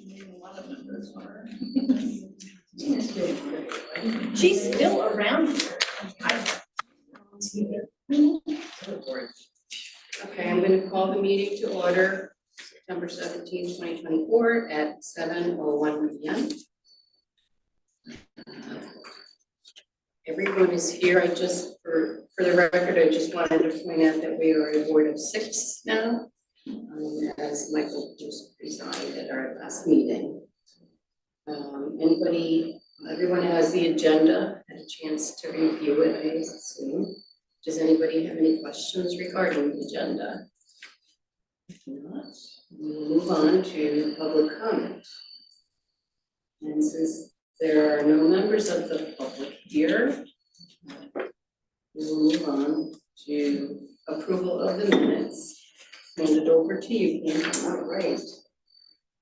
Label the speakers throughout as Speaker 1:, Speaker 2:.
Speaker 1: A lot of members are.
Speaker 2: She's still around here.
Speaker 3: Okay, I'm gonna call the meeting to order September 17th, 2024 at 7:01 p.m. Everyone is here. I just, for the record, I just wanted to point out that we are a board of 6 now, as Michael just resigned at our last meeting. Everyone has the agenda, had a chance to review it, I assume. Does anybody have any questions regarding the agenda? If not, we'll move on to public comment. And since there are no members of the public here, we will move on to approval of the minutes. Hand it over to you, Pam.
Speaker 2: All right.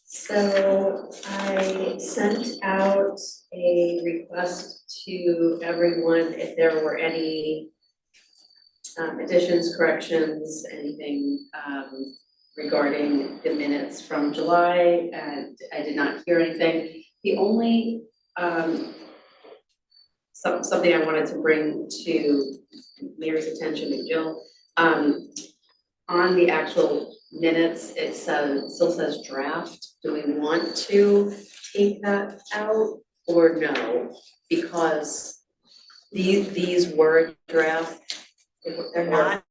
Speaker 2: So I sent out a request to everyone if there were any additions, corrections, anything regarding the minutes from July, and I did not hear anything. The only something I wanted to bring to Mary's attention and Jill, on the actual minutes, it still says draft. Do we want to take that out or no? Because these were draft.
Speaker 1: They're not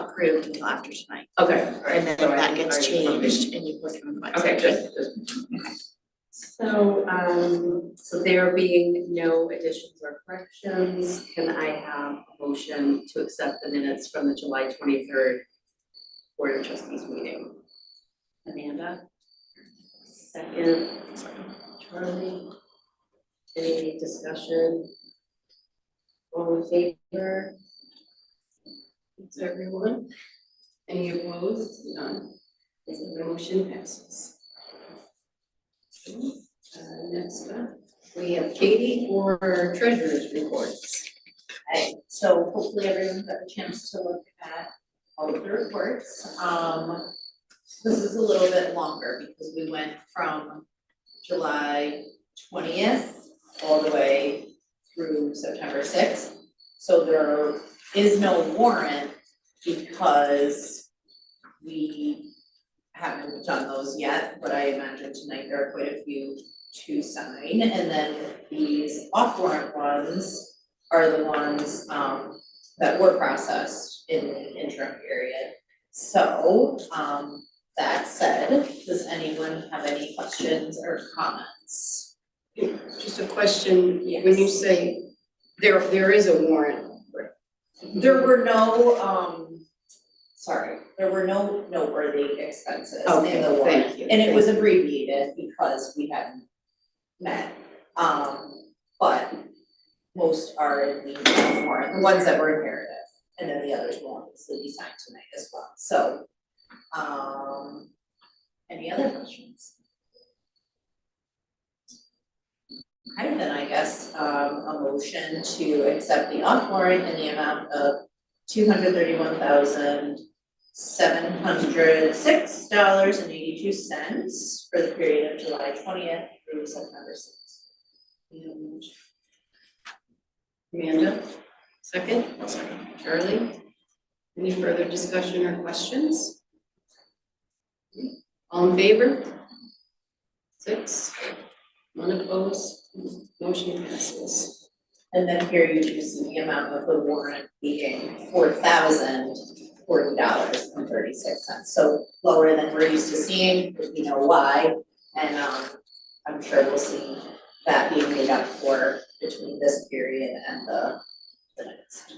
Speaker 1: approved until after tonight.
Speaker 2: Okay.
Speaker 1: And then that gets changed and you put them in the
Speaker 2: Okay, just. So, so there being no additions or corrections, can I have a motion to accept the minutes from the July 23rd Board of Trustees meeting? Amanda? Second. Charlie? Any discussion? All in favor?
Speaker 3: Thanks, everyone. Any opposed? None. The motion passes. Next up, we have Katie for treasurer's reports.
Speaker 1: Okay, so hopefully everyone's got a chance to look at all of the reports. This is a little bit longer because we went from July 20th all the way through September 6th. So there is no warrant because we haven't done those yet, but I imagine tonight there are quite a few to sign. And then these off warrant ones are the ones that were processed in the interim period. So that said, does anyone have any questions or comments?
Speaker 3: Just a question,
Speaker 1: Yes.
Speaker 3: when you say there is a warrant,
Speaker 1: There were no there were no noteworthy expenses in
Speaker 3: okay,
Speaker 1: the warrant.
Speaker 3: thank you.
Speaker 1: And it was abbreviated because we hadn't met. But most are in the warrant, the ones that were imperative, and then the others will obviously be signed tonight as well. So, any other questions? Okay, then I guess a motion to accept the off warrant in the amount of $231,706.82 for the period of July 20th through September 6th.
Speaker 3: Amanda, second? Charlie? Any further discussion or questions? All in favor? 6, none opposed, motion passes.
Speaker 1: And then here you do see the amount of the warrant being $4,040.36. So lower than we're used to seeing, because we know why. And I'm sure we'll see that being made up for between this period and the next.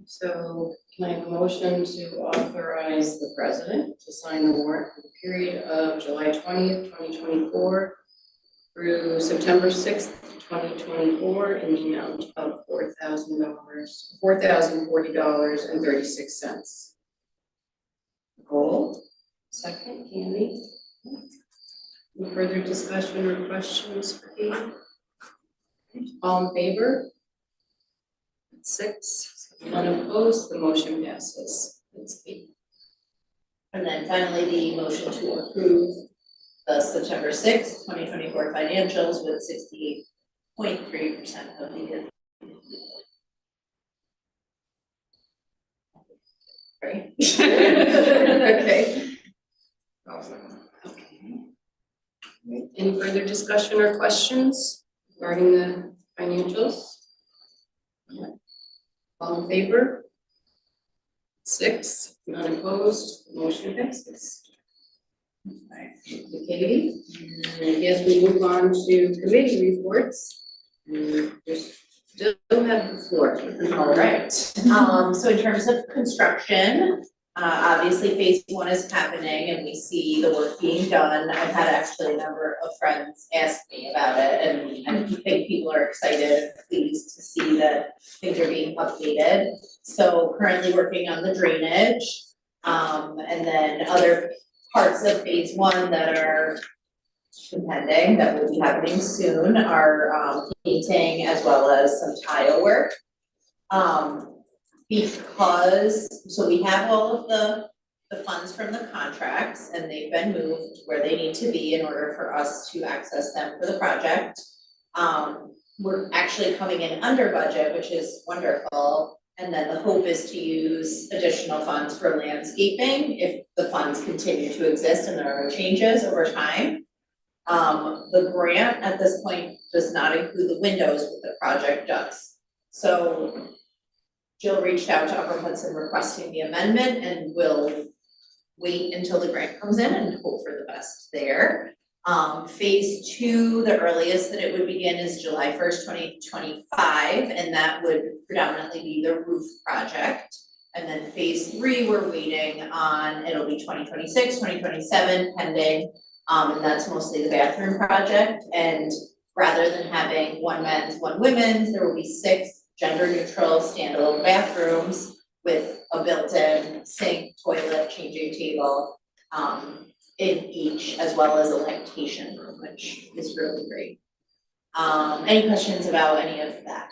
Speaker 3: So can I have a motion to authorize the president to sign the warrant for the period of July 20th, 2024 through September 6th, 2024 in the amount of $4,040.36. Nicole, second, Candy. Any further discussion or questions for Katie? All in favor? 6, none opposed, the motion passes. Thanks, Kate.
Speaker 1: And then finally, the motion to approve the September 6th, 2024 financials with 68.3% of the. Right?
Speaker 3: Okay. Any further discussion or questions regarding the financials? All in favor? 6, none opposed, motion passes. Thank you, Katie. And I guess we move on to committee reports. And there's still have the floor.
Speaker 1: All right, so in terms of construction, obviously phase 1 is happening and we see the work being done. I've had actually a number of friends ask me about it and I think people are excited and pleased to see that things are being updated. So currently working on the drainage, and then other parts of phase 1 that are pending that will be happening soon are painting as well as some tile work. So we have all of the funds from the contracts and they've been moved where they need to be in order for us to access them for the project. We're actually coming in under budget, which is wonderful. And then the hope is to use additional funds for landscaping if the funds continue to exist and there are no changes over time. The grant at this point does not include the windows, but the project does. So Jill reached out to Upper Hudson requesting the amendment and will wait until the grant comes in and hope for the best there. Phase 2, the earliest that it would begin is July 1st, 2025, and that would predominantly be the roof project. And then phase 3, we're waiting on, it'll be 2026, 2027 pending, and that's mostly the bathroom project. And rather than having 1 men's, 1 women's, there will be 6 gender-neutral standalone bathrooms with a built-in sink, toilet, changing table, in each, as well as a lactation room, which is really great. Any questions about any of that?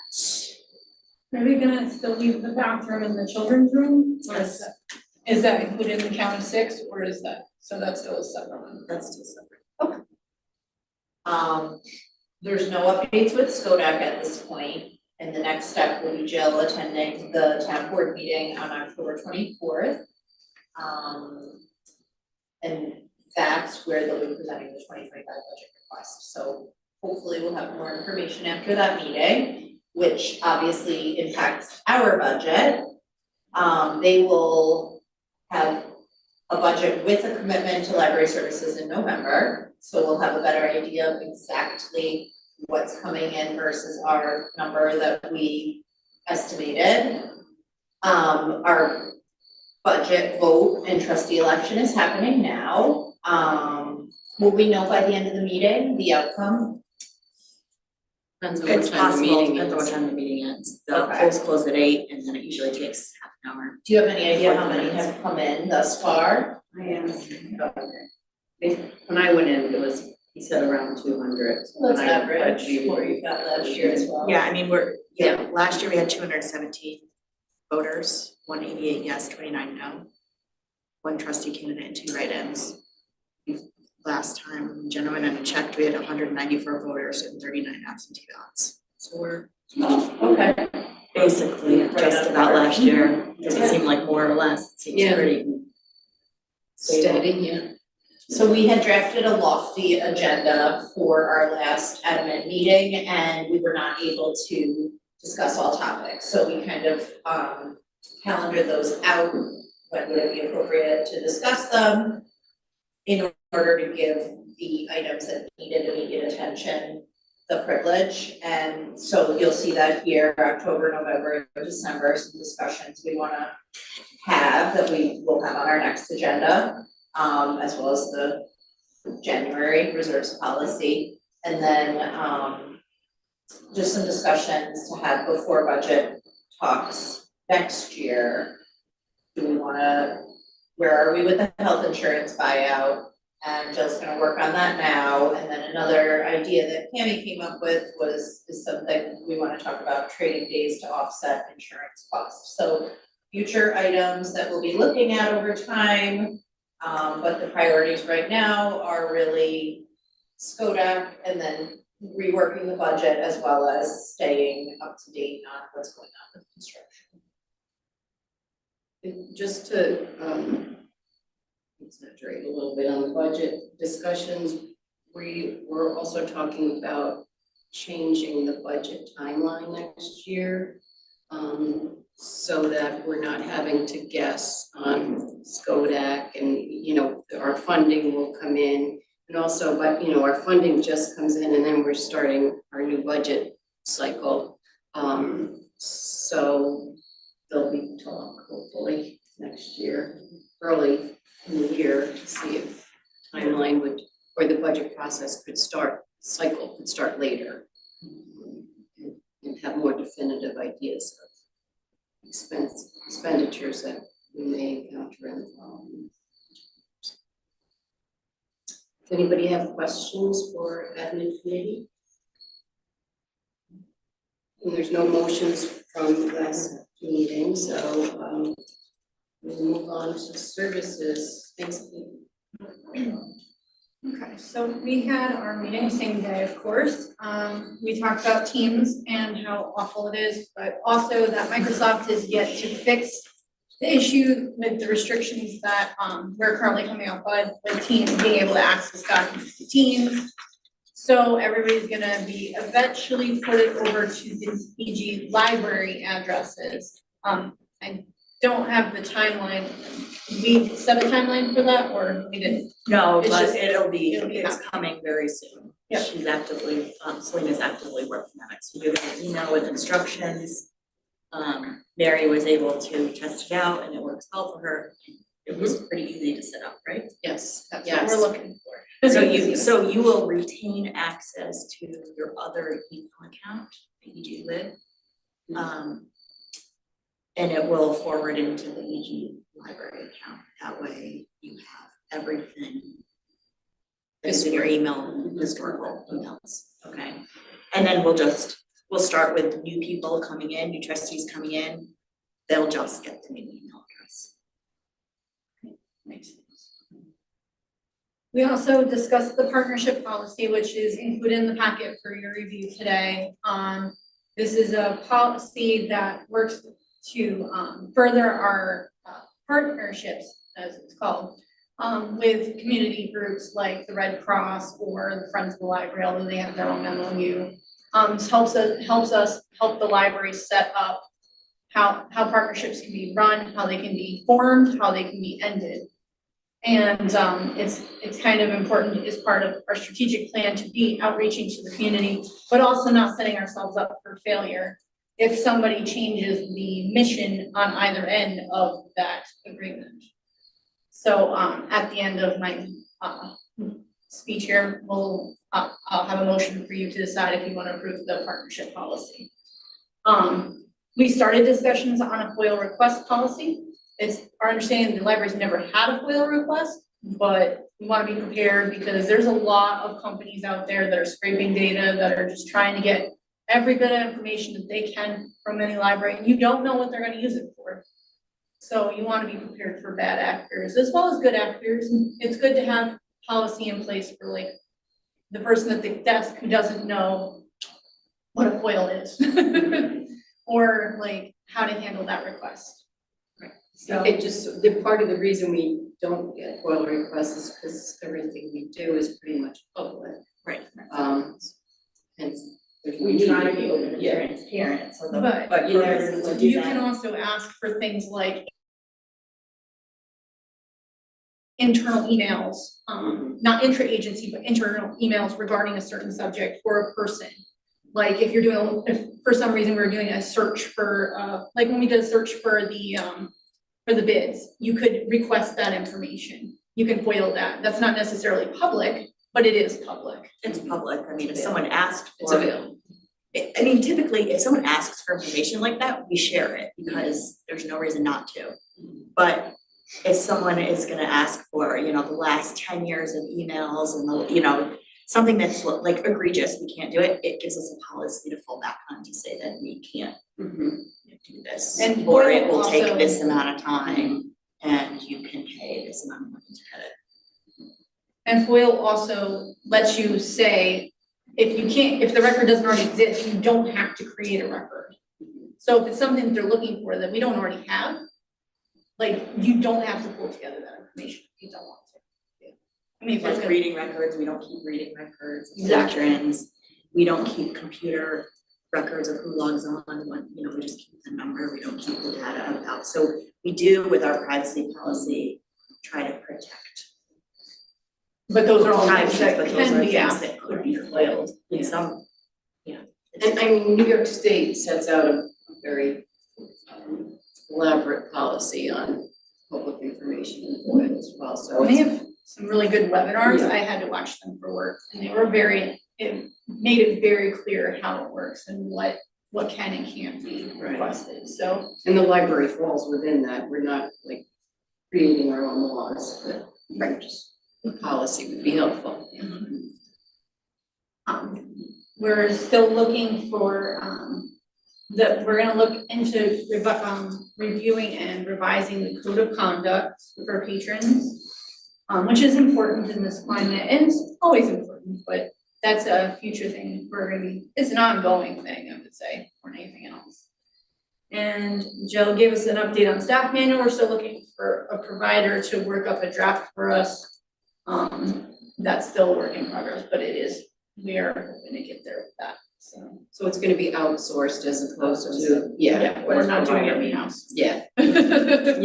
Speaker 4: Are we gonna still leave the bathroom in the children's room? Or is that included in the count of 6, or is that, so that's still a separate one?
Speaker 2: That's still separate.
Speaker 1: There's no updates with Skodak at this point, and the next step will be Jill attending the town board meeting on October 24th. And that's where they'll be presenting the 2025 budget request. So hopefully we'll have more information after that meeting, which obviously impacts our budget. They will have a budget with a commitment to library services in November. So we'll have a better idea of exactly what's coming in versus our number that we estimated. Our budget vote and trustee election is happening now. Will we know by the end of the meeting, the outcome?
Speaker 2: Depends on what
Speaker 5: It's
Speaker 2: time the
Speaker 5: possible,
Speaker 2: meeting
Speaker 5: depends on what
Speaker 2: is.
Speaker 5: time the meeting ends. The
Speaker 1: Okay.
Speaker 5: polls close at 8 and then it usually takes half an hour.
Speaker 1: Do you have any idea how many have come in thus far?
Speaker 2: I asked. When I went in, it was, he said around 200. So
Speaker 1: That's
Speaker 2: when I
Speaker 1: average,
Speaker 2: read
Speaker 1: what you got last year as well.
Speaker 5: Yeah, I mean, last year we had 217 voters, 188 yes, 29 no. 1 trustee candidate and 2 write-ins. Last time, gentlemen, and checked, we had 194 voters and 39 absentee ballots. So we're
Speaker 1: Okay.
Speaker 5: basically
Speaker 1: Right
Speaker 5: just
Speaker 1: up
Speaker 5: about
Speaker 1: there.
Speaker 5: last year. Doesn't seem like more or less, it seems
Speaker 3: Yeah.
Speaker 5: pretty.
Speaker 3: Steady, yeah.
Speaker 1: So we had drafted a lofty agenda for our last admin meeting and we were not able to discuss all topics. So we kind of calendared those out, when would it be appropriate to discuss them in order to give the items that needed immediate attention the privilege. And so you'll see that here, October, November, December, some discussions we wanna have that we will have on our next agenda, as well as the January reserves policy. And then just some discussions to have before budget talks next year. Do we wanna, where are we with the health insurance buyout? And Jill's gonna work on that now. And then another idea that Cammie came up with is something we wanna talk about, trading days to offset insurance costs. So future items that we'll be looking at over time, But the priorities right now are really SCODAC and then reworking the budget as well as staying up to date on what's going on with construction.
Speaker 3: Just to exaggerate a little bit on the budget discussions, we were also talking about changing the budget timeline next year. So that we're not having to guess on SCODAC and, you know, our funding will come in. And also, but, you know, our funding just comes in and then we're starting our new budget cycle. So there'll be talk hopefully next year, early in the year, to see if timeline would, or the budget process could start, cycle could start later. And have more definitive ideas of expenditures that we may encounter in the following. Does anybody have questions for admin committee? And there's no motions from last meeting, so we'll move on to services. Thanks, Pete.
Speaker 4: Okay, so we had our meeting same day, of course. We talked about Teams and how awful it is, but also that Microsoft is yet to fix the issue with the restrictions that we're currently coming up with Teams being able to access documents to Teams. So everybody's gonna be eventually ported over to the EG library addresses. I don't have the timeline. We set a timeline for that, or we didn't?
Speaker 6: No,
Speaker 4: It's
Speaker 6: but
Speaker 4: just-
Speaker 6: it's
Speaker 4: happening.
Speaker 6: coming very soon.
Speaker 4: Yep.
Speaker 6: She's actively, Selena's actively working on it, so you get an email with instructions. Mary was able to test it out and it works well for her. It was pretty easy to set up, right?
Speaker 3: Yes,
Speaker 4: That's what
Speaker 3: yes.
Speaker 4: we're looking for.
Speaker 6: So you will retain access to your other email account, the EG Lib. And it will forward into the EG library account. That way you have everything that's in your email, historical emails, okay? And then we'll start with new people coming in, new trustees coming in. They'll just get the new email address.
Speaker 4: Makes sense. We also discussed the partnership policy, which is included in the packet for your review today. This is a policy that works to further our partnerships, as it's called, with community groups like the Red Cross or the Friends of the Library, although they have their own MOU. This helps us help the library set up how partnerships can be run, how they can be formed, how they can be ended. And it's kind of important as part of our strategic plan to be outreaching to the community, but also not setting ourselves up for failure if somebody changes the mission on either end of that agreement. So at the end of my speech here, I'll have a motion for you to decide if you want to approve the partnership policy. We started discussions on a FOIL request policy. It's our understanding the library's never had a FOIL request, but we want to be prepared because there's a lot of companies out there that are scraping data, that are just trying to get every bit of information that they can from any library, and you don't know what they're going to use it for. So you want to be prepared for bad actors as well as good actors. It's good to have policy in place for like the person at the desk who doesn't know what a FOIL is or like how to handle that request.
Speaker 3: Right.
Speaker 4: So
Speaker 3: It just, the part of the reason we don't get FOIL requests is because everything we do is pretty much public.
Speaker 6: Right.
Speaker 3: Hence, there's
Speaker 6: We try to
Speaker 3: need
Speaker 6: be open and
Speaker 3: Yeah.
Speaker 6: transparent, so the
Speaker 4: But
Speaker 6: you know, to do
Speaker 4: you can
Speaker 6: that.
Speaker 4: also ask for things like internal emails, not intra-agency, but internal emails regarding a certain subject or a person. Like if you're doing, if for some reason we're doing a search for, like when we did a search for the bids, you could request that information. You can FOIL that. That's not necessarily public, but it is public.
Speaker 6: It's public, I mean, if someone asked
Speaker 3: It's
Speaker 6: for,
Speaker 3: available.
Speaker 6: I mean, typically, if someone asks for information like that, we share it because there's no reason not to. But if someone is gonna ask for, you know, the last 10 years of emails and the, you know, something that's like egregious, we can't do it, it gives us a policy to fall back on to say that we can't do this.
Speaker 4: And
Speaker 6: Or
Speaker 4: FOIL
Speaker 6: it will take
Speaker 4: also-
Speaker 6: this amount of time.
Speaker 5: and you can pay this amount of money to credit.
Speaker 4: And FOIL also lets you say, if the record doesn't already exist, you don't have to create a record. So if it's something that they're looking for that we don't already have, like, you don't have to pull together that information if you don't want to. I mean, if it's
Speaker 5: Like
Speaker 4: gonna,
Speaker 5: reading records, we don't keep reading records,
Speaker 4: Exactly.
Speaker 5: patrons, we don't keep computer records of who logs on, when, you know, we just keep the number, we don't keep the data about, so we do with our privacy policy, try to protect.
Speaker 4: but those are all
Speaker 5: privacy,
Speaker 4: things that
Speaker 5: but those
Speaker 4: can
Speaker 5: are
Speaker 4: be
Speaker 5: things
Speaker 4: asked.
Speaker 5: that could be foiled in some, yeah.
Speaker 3: And I mean, New York State sets out a very elaborate policy on public information and FOIA as well, so
Speaker 4: They
Speaker 3: it's,
Speaker 4: have some really good webinars,
Speaker 3: Yeah.
Speaker 4: I had to watch them for work, and they were it made it very clear how it works and what can and can't be
Speaker 3: Right.
Speaker 4: requested, so.
Speaker 3: and the library falls within that, we're not like creating our own laws, but just the policy would be helpful.
Speaker 4: We're still looking for, we're gonna look into reviewing and revising the code of conduct for patrons, which is important in this climate, and it's always important, but that's a future thing. It's an ongoing thing, I would say, more than anything else. And Jill gave us an update on staff manual. We're still looking for a provider to work up a draft for us. That's still a work in progress, but we are hoping to get there with that, so.
Speaker 3: So it's gonna be outsourced as opposed to, yeah.
Speaker 4: We're not doing it in-house.
Speaker 3: Yeah,
Speaker 4: We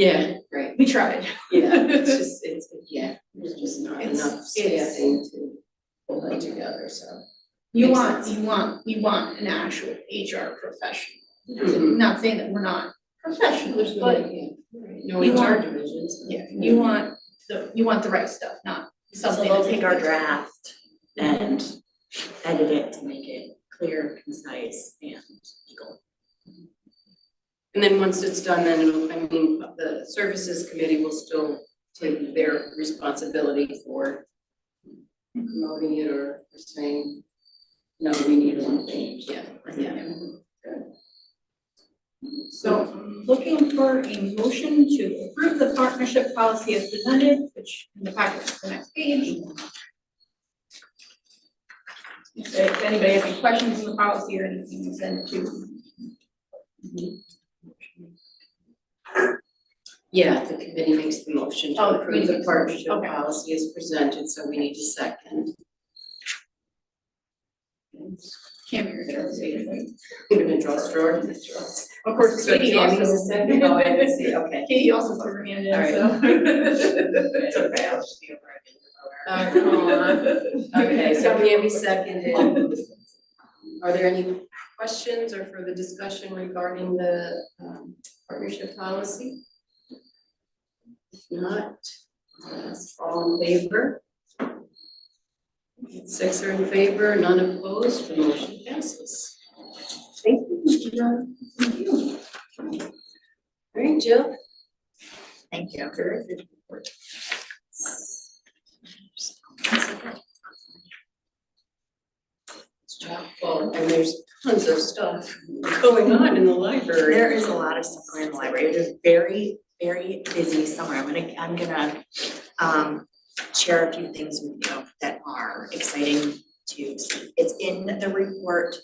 Speaker 3: yeah, right,
Speaker 4: tried.
Speaker 3: yeah, it's, yeah, there's just not
Speaker 4: It's-
Speaker 3: enough staffing to pull that together, so.
Speaker 4: You
Speaker 3: Makes
Speaker 4: we want an actual HR professional.
Speaker 3: Mhm.
Speaker 4: Not saying that we're not professionals, but
Speaker 3: No
Speaker 4: You
Speaker 3: HR
Speaker 4: want-
Speaker 3: divisions.
Speaker 4: yeah, you want the right stuff, not
Speaker 5: So
Speaker 4: something.
Speaker 5: they'll
Speaker 4: that's-
Speaker 5: take our draft and edit it to make it clear, concise, and legal.
Speaker 3: And then once it's done, then it'll, I mean, the services committee will still take their responsibility for promoting it or saying, no, we need one thing, yeah, yeah.
Speaker 4: So I'm looking for a motion to approve the partnership policy as presented, which in the packet is the next page. If anybody has any questions on the policy or anything, send it to.
Speaker 3: Yeah, the committee makes the motion
Speaker 4: Oh,
Speaker 3: to
Speaker 4: the
Speaker 3: approve
Speaker 4: committee
Speaker 3: the
Speaker 4: makes the motion,
Speaker 3: partnership
Speaker 4: okay.
Speaker 3: policy as presented, so we need a second.
Speaker 4: Can't be returned.
Speaker 3: I'm gonna draw straw.
Speaker 4: Of course,
Speaker 3: So
Speaker 4: Katie
Speaker 3: Tammy's
Speaker 4: also.
Speaker 3: a second, oh, I didn't see, okay.
Speaker 4: Katie also put her hand in,
Speaker 3: All right.
Speaker 4: so.
Speaker 3: It's okay, I'll just be a Okay, so Tammy seconded. Are there any questions or further discussion regarding the partnership policy? If not, all in favor? 6 are in favor, none opposed, the motion passes. Thank you, Mr. Dunn. Thank you. All right, Jill.
Speaker 5: Thank you.
Speaker 3: Very good report. It's chock full, and there's tons of stuff going on in the library.
Speaker 5: There is a lot of stuff going on in the library. It is very, very busy summer. I'm gonna share a few things with you that are exciting to see. It's in the report.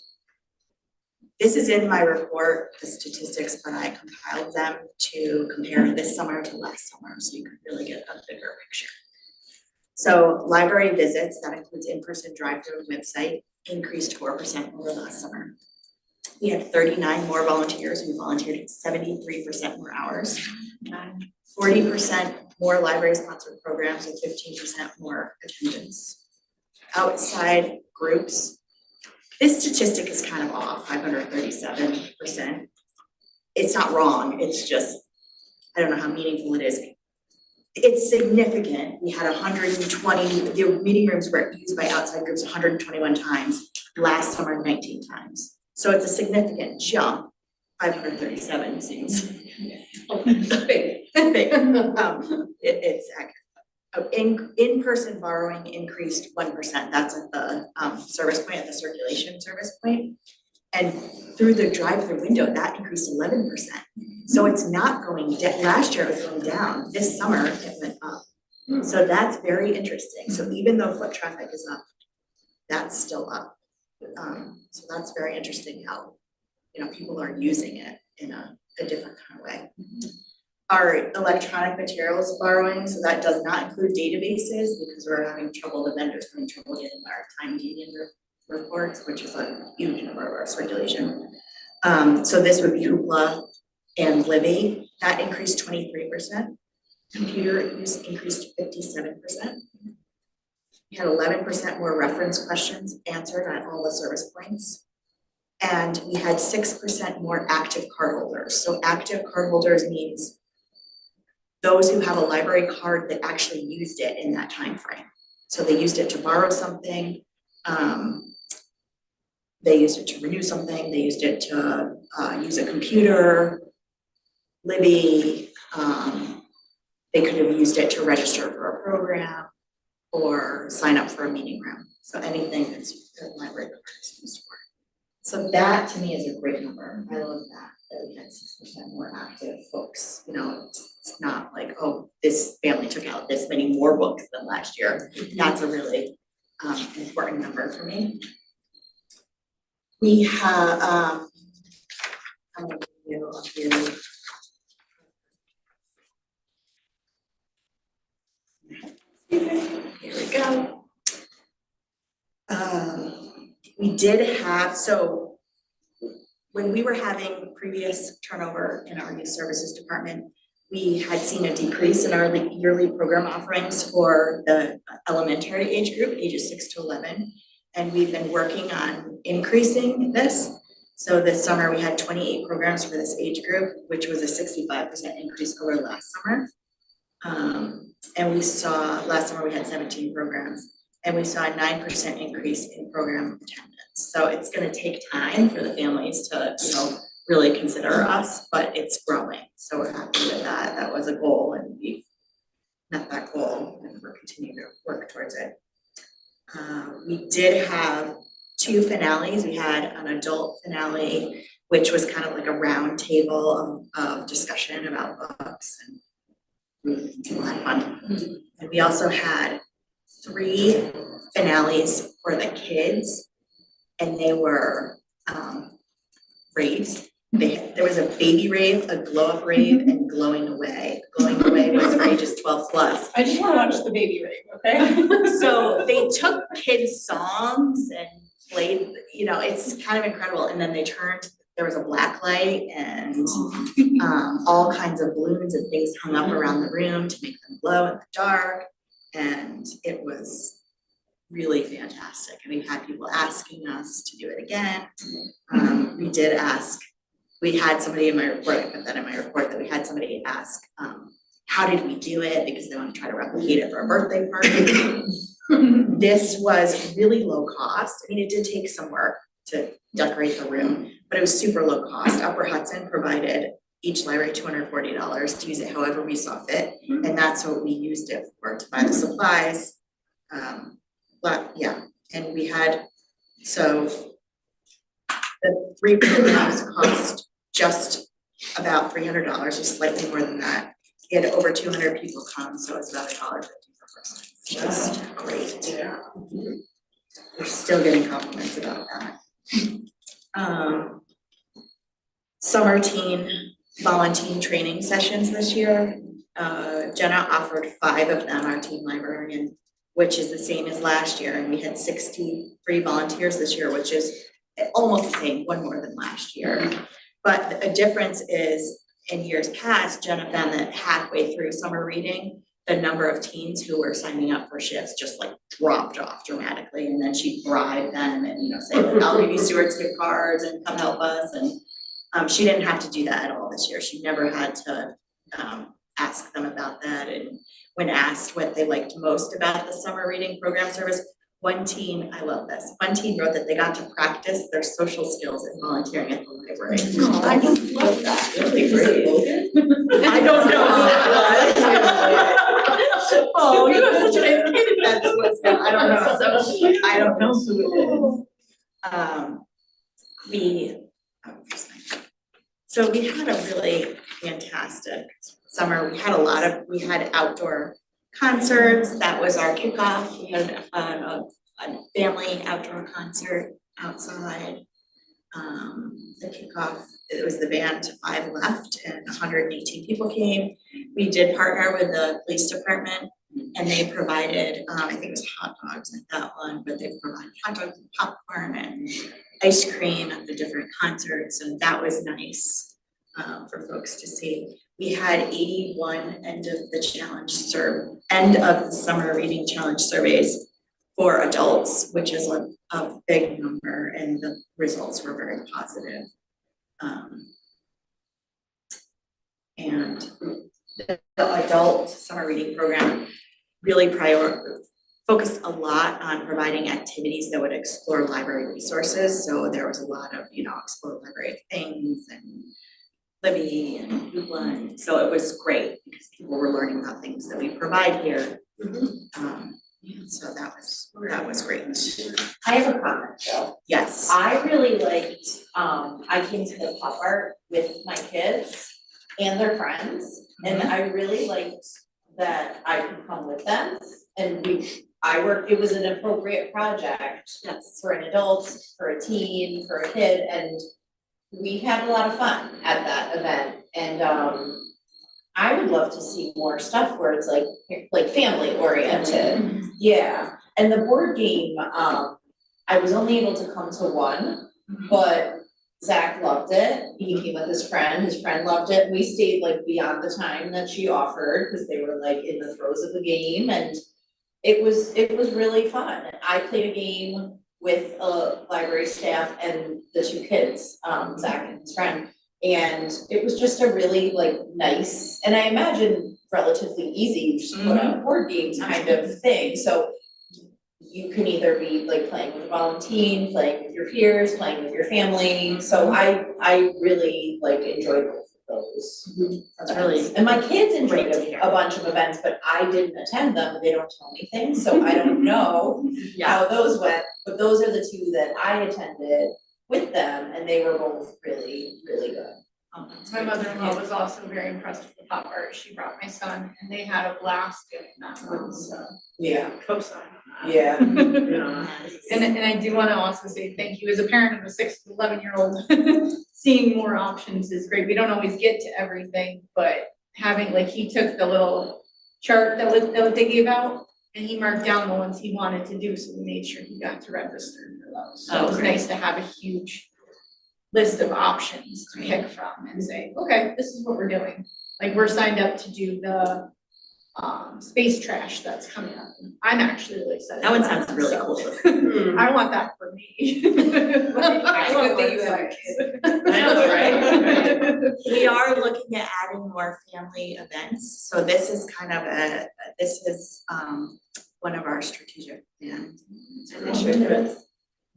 Speaker 5: This is in my report, the statistics, but I compiled them to compare this summer to last summer, so you can really get a bigger picture. So library visits, that includes in-person drive-through website, increased 4% over last summer. We had 39 more volunteers who volunteered 73% more hours. 40% more library sponsored programs with 15% more attendance. Outside groups, this statistic is kind of off, 537%. It's not wrong, it's just, I don't know how meaningful it is. It's significant. We had 120, the meeting rooms were used by outside groups 121 times, last summer 19 times. So it's a significant jump. 537 seems big. It's accurate. In-person borrowing increased 1%. That's at the service point, at the circulation service point. And through the drive-through window, that increased 11%. So it's not going down. Last year it was going down. This summer it went up. So that's very interesting. So even though foot traffic is up, that's still up. So that's very interesting how, people are using it in a different kind of way. Our electronic materials borrowing, so that does not include databases because we're having trouble, the vendors having trouble getting our time union reports, which is a huge number of our circulation. So this would be Hoopla and Libby. That increased 23%. Computer use increased 57%. We had 11% more reference questions answered at all the service points. And we had 6% more active cardholders. So active cardholders means those who have a library card that actually used it in that time frame. So they used it to borrow something, they used it to renew something, they used it to use a computer, Libby, they could have used it to register for a program or sign up for a meeting room. So anything that's a library card is used for. So that to me is a great number. I love that we had 6% more active folks. It's not like, oh, this family took out this many more books than last year. That's a really important number for me. We have, I'm gonna give you a few. Here we go. We did have, so when we were having previous turnover in our youth services department, we had seen a decrease in our yearly program offerings for the elementary age group, ages 6 to 11. And we've been working on increasing this. So this summer we had 28 programs for this age group, which was a 65% increase over last summer. And we saw, last summer we had 17 programs, and we saw a 9% increase in program attendance. So it's gonna take time for the families to, really consider us, but it's growing. So we're happy with that. That was a goal, and we've met that goal, and we're continuing to work towards it. We did have 2 finales. We had an adult finale, which was kind of like a round table of discussion about books, and we had fun. And we also had 3 finales for the kids, and they were raves. There was a baby rave, a glow up rave, and glowing away. Glowing away was for ages 12 plus.
Speaker 4: I just wanna watch the baby rave, okay?
Speaker 5: So they took kids' songs and played, it's kind of incredible. And then they turned, there was a black light and all kinds of balloons and things hung up around the room to make them glow in the dark. And it was really fantastic. And we've had people asking us to do it again. We did ask, we had somebody in my report, I put that in my report, that we had somebody ask, how did we do it? Because they want to try to replicate it for a birthday party. This was really low cost. I mean, it did take some work to decorate the room, but it was super low cost. Upper Hudson provided each library $240 to use it however we saw fit. And that's what we used it for, to buy the supplies. But yeah, and we had, so the 3 programs cost just about $300, or slightly more than that. We had over 200 people come, so it's about $1.50 per person. Just great. Yeah. We're still getting compliments about that. Summer teen volunteer training sessions this year. Jenna offered 5 of them, our teen librarian, which is the same as last year, and we had 63 volunteers this year, which is almost the same, 1 more than last year. But a difference is, in years past, Jenna found that halfway through summer reading, the number of teens who were signing up for shifts just like dropped off dramatically, and then she'd bribe them and say, I'll give you Stewart's gift cards and come help us. And she didn't have to do that at all this year. She never had to ask them about that. And when asked what they liked most about the summer reading program service, one teen, I love this, one teen wrote that they got to practice their social skills in volunteering at the library.
Speaker 4: Oh, I just love that.
Speaker 5: Really great. I don't know who that was. Oh, you have such a nice kid if that's what's going on. I don't know. So I don't know who it is. So we had a really fantastic summer. We had outdoor concerts. That was our kickoff. We had a family outdoor concert outside. The kickoff, it was the band 5 Left and 118 people came. We did partner with the police department and they provided, I think it was hot dogs at that one, but they provided hot dogs and popcorn and ice cream at the different concerts, and that was nice for folks to see. We had 81 end of the summer reading challenge surveys for adults, which is a big number, and the results were very positive. And the adult summer reading program really focused a lot on providing activities that would explore library resources. So there was a lot of, explore library things and Libby and Googling. So it was great because people were learning about things that we provide here. So that was great.
Speaker 1: I have a comment though.
Speaker 5: Yes.
Speaker 1: I really liked, I came to the pop art with my kids and their friends, and I really liked that I could come with them. And it was an appropriate project.
Speaker 5: Yes.
Speaker 1: For an adult, for a teen, for a kid, and we had a lot of fun at that event. And I would love to see more stuff where it's like family oriented. Yeah, and the board game, I was only able to come to one, but Zach loved it. He came with his friend loved it. We stayed beyond the time that she offered because they were in the throes of the game, and it was really fun. I played a game with a library staff and the 2 kids, Zach and his friend. And it was just a really nice, and I imagine relatively easy, just put on a board game kind of thing. So you can either be playing with a volunteer, playing with your peers, playing with your family. So I really enjoyed both of those.
Speaker 5: That's really
Speaker 1: And my kids enjoyed
Speaker 5: great to hear.
Speaker 1: a bunch of events, but I didn't attend them. They don't tell me things, so I don't know how those went. But those are the 2 that I attended with them, and they were both really, really good.
Speaker 4: My mother-in-law was also very impressed with the pop art. She brought my son and they had a blast doing that one, so.
Speaker 1: Yeah.
Speaker 4: Co-sign.
Speaker 1: Yeah.
Speaker 4: And I do wanna also say thank you, as a parent of a 6 to 11-year-old, seeing more options is great. We don't always get to everything, but having, he took the little chart that they gave out and he marked down the ones he wanted to do, so we made sure he got to register for those. So it was nice to have a huge list of options to pick from and say, okay, this is what we're doing. We're signed up to do the space trash that's coming up. I'm actually really excited.
Speaker 5: That one
Speaker 4: about
Speaker 5: sounds
Speaker 4: it,
Speaker 5: really
Speaker 4: so.
Speaker 5: cool.
Speaker 4: I want that for me. I want that you have a kid.
Speaker 5: I know, right? We are looking at adding more family events. So this is one of our strategic plan initiatives.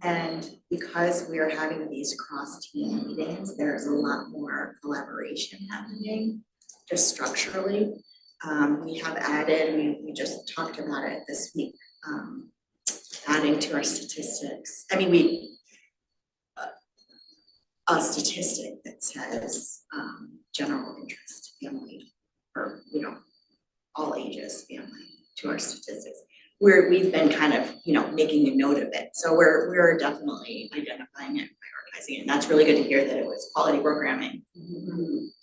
Speaker 5: And because we are having these cross-team meetings, there's a lot more collaboration happening just structurally. We have added, we just talked about it this week, adding to our statistics. I mean, a statistic that says general interest family, or all ages family to our statistics. We've been kind of, making a note of it. So we're definitely identifying it, prioritizing it. And that's really good to hear that it was quality programming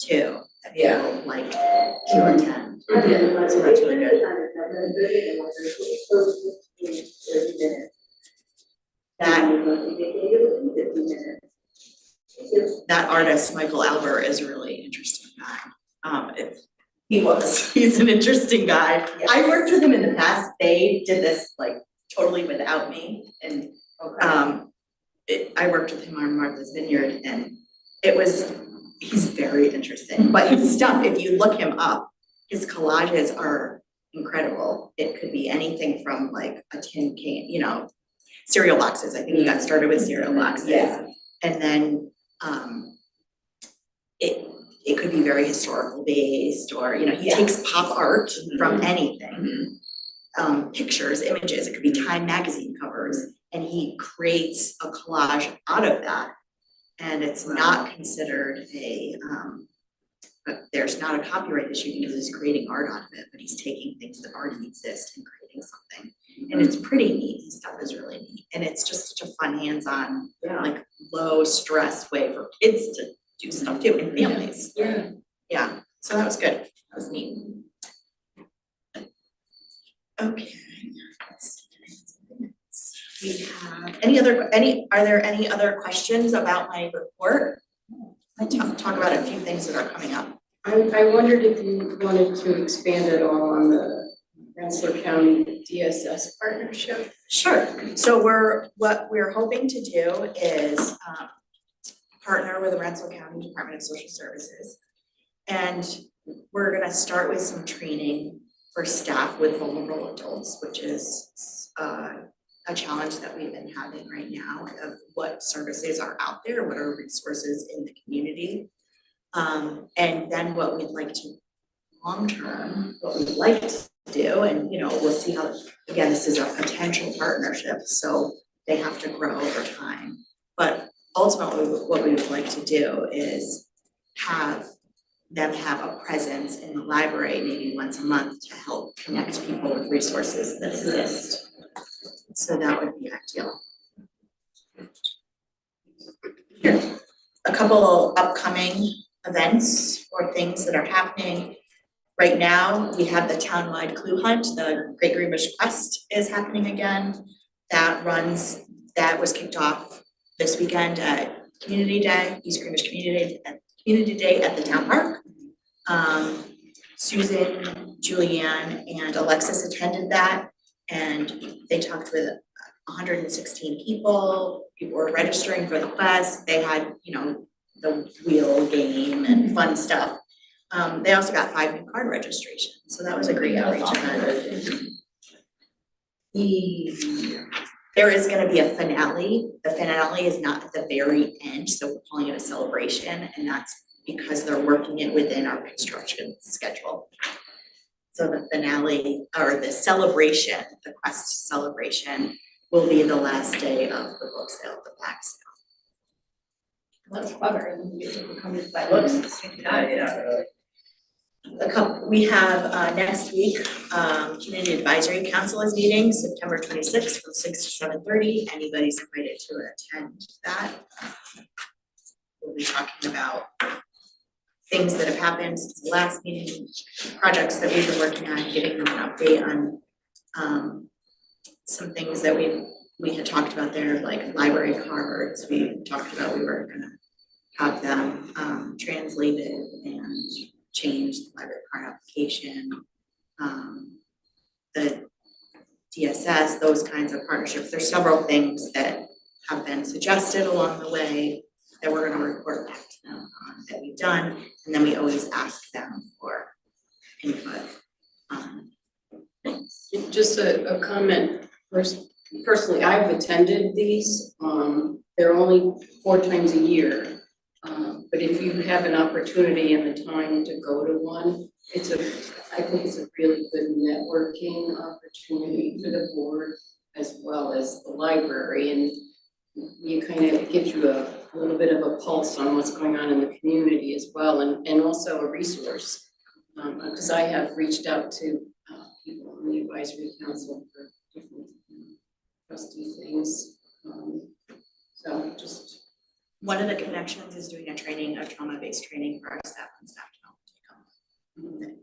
Speaker 5: too. That people like to attend. So that's really good. That artist, Michael Albert, is a really interesting guy. He's an interesting guy. Yes. I worked with him in the past. They did this totally without me. And I worked with him on Martha's Vineyard, and he's very interesting. But his stuff, if you look him up, his collages are incredible. It could be anything from a tin can, cereal boxes. I think he got started with cereal boxes. Yeah. And then it could be very historical based, or he takes pop art from anything, pictures, images. It could be Time magazine covers, and he creates a collage out of that. And it's not considered there's not a copyright issue because he's creating art out of it, but he's taking things that already exist and creating something. And it's pretty neat, his stuff is really neat, and it's just such a fun, hands-on, like low stress way for kids to do stuff too, and families. Yeah, so that was good, that was neat. Okay. We have, are there any other questions about my report? I talk about a few things that are coming up.
Speaker 3: I wondered if you wanted to expand at all on the Rensselaer County DSS partnership.
Speaker 5: Sure, so what we're hoping to do is partner with the Rensselaer County Department of Social Services. And we're gonna start with some training for staff with vulnerable adults, which is a challenge that we've been having right now of what services are out there, what are resources in the community. And then what we'd like to long-term, what we'd like to do, and we'll see how, again, this is a potential partnership, so they have to grow over time. But ultimately, what we would like to do is have them have a presence in the library maybe once a month to help connect people with resources that exist. So that would be ideal. Here, a couple upcoming events or things that are happening. Right now, we have the townwide clue hunt. The Great Greenbush Quest is happening again. That was kicked off this weekend at Community Day, East Greenbush Community Day at the town park. Susan, Julianne, and Alexis attended that, and they talked with 116 people. People were registering for the quest. They had, the wheel game and fun stuff. They also got 5 new card registrations, so that was a great outreach event. There is gonna be a finale. The finale is not at the very end, so we're calling it a celebration, and that's because they're working it within our construction schedule. So the finale, or the celebration, the quest celebration, will be the last day of the book sale, the back sale.
Speaker 4: That's clever, and you get to come to that
Speaker 1: Looks,
Speaker 5: We have next week, Community Advisory Council is meeting September 26th from 6 to 7:30. Anybody's invited to attend that. We'll be talking about things that have happened since the last meeting, projects that we've been working on, giving them an update on some things that we had talked about there, like library cards. We talked about we were gonna have them translated and change the library card application, the DSS, those kinds of partnerships. There's several things that have been suggested along the way that we're gonna report back to them on that we've done, and then we always ask them for input on things.
Speaker 3: Just a comment, personally, I've attended these, they're only 4 times a year. But if you have an opportunity and the time to go to one, I think it's a really good networking opportunity for the board as well as the library, and it gives you a little bit of a pulse on what's going on in the community as well, and also a resource. Because I have reached out to people on the advisory council for different trustee things. So just.
Speaker 5: One of the connections is doing a trauma-based training for our staff and staff development.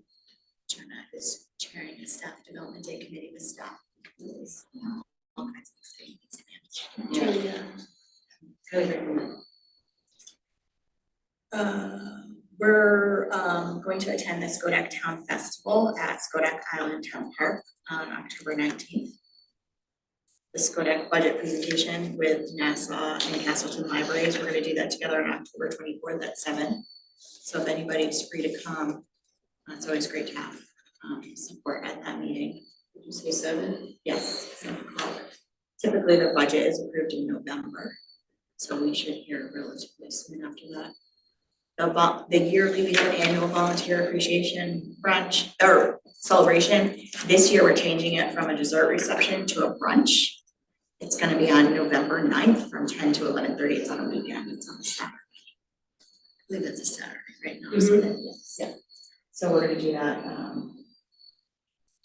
Speaker 5: Jenna is chairing a staff development day committee with staff. All kinds of things. We're going to attend the Skodak Town Festival at Skodak Island Town Park on October 19th. The Skodak budget presentation with Nassau and Castleton Libraries. We're gonna do that together on October 24th at 7. So if anybody's free to come, it's always great to have support at that meeting.
Speaker 3: Did you say 7?
Speaker 5: Yes, 7 o'clock. Typically the budget is approved in November, so we should hear relatively soon after that. The yearly, we have an annual volunteer appreciation brunch or celebration. This year we're changing it from a dessert reception to a brunch. It's gonna be on November 9th from 10 to 11:30. It's on a weekend, it's on a Saturday. I believe it's a Saturday right now, so that, yeah. So we're gonna do that,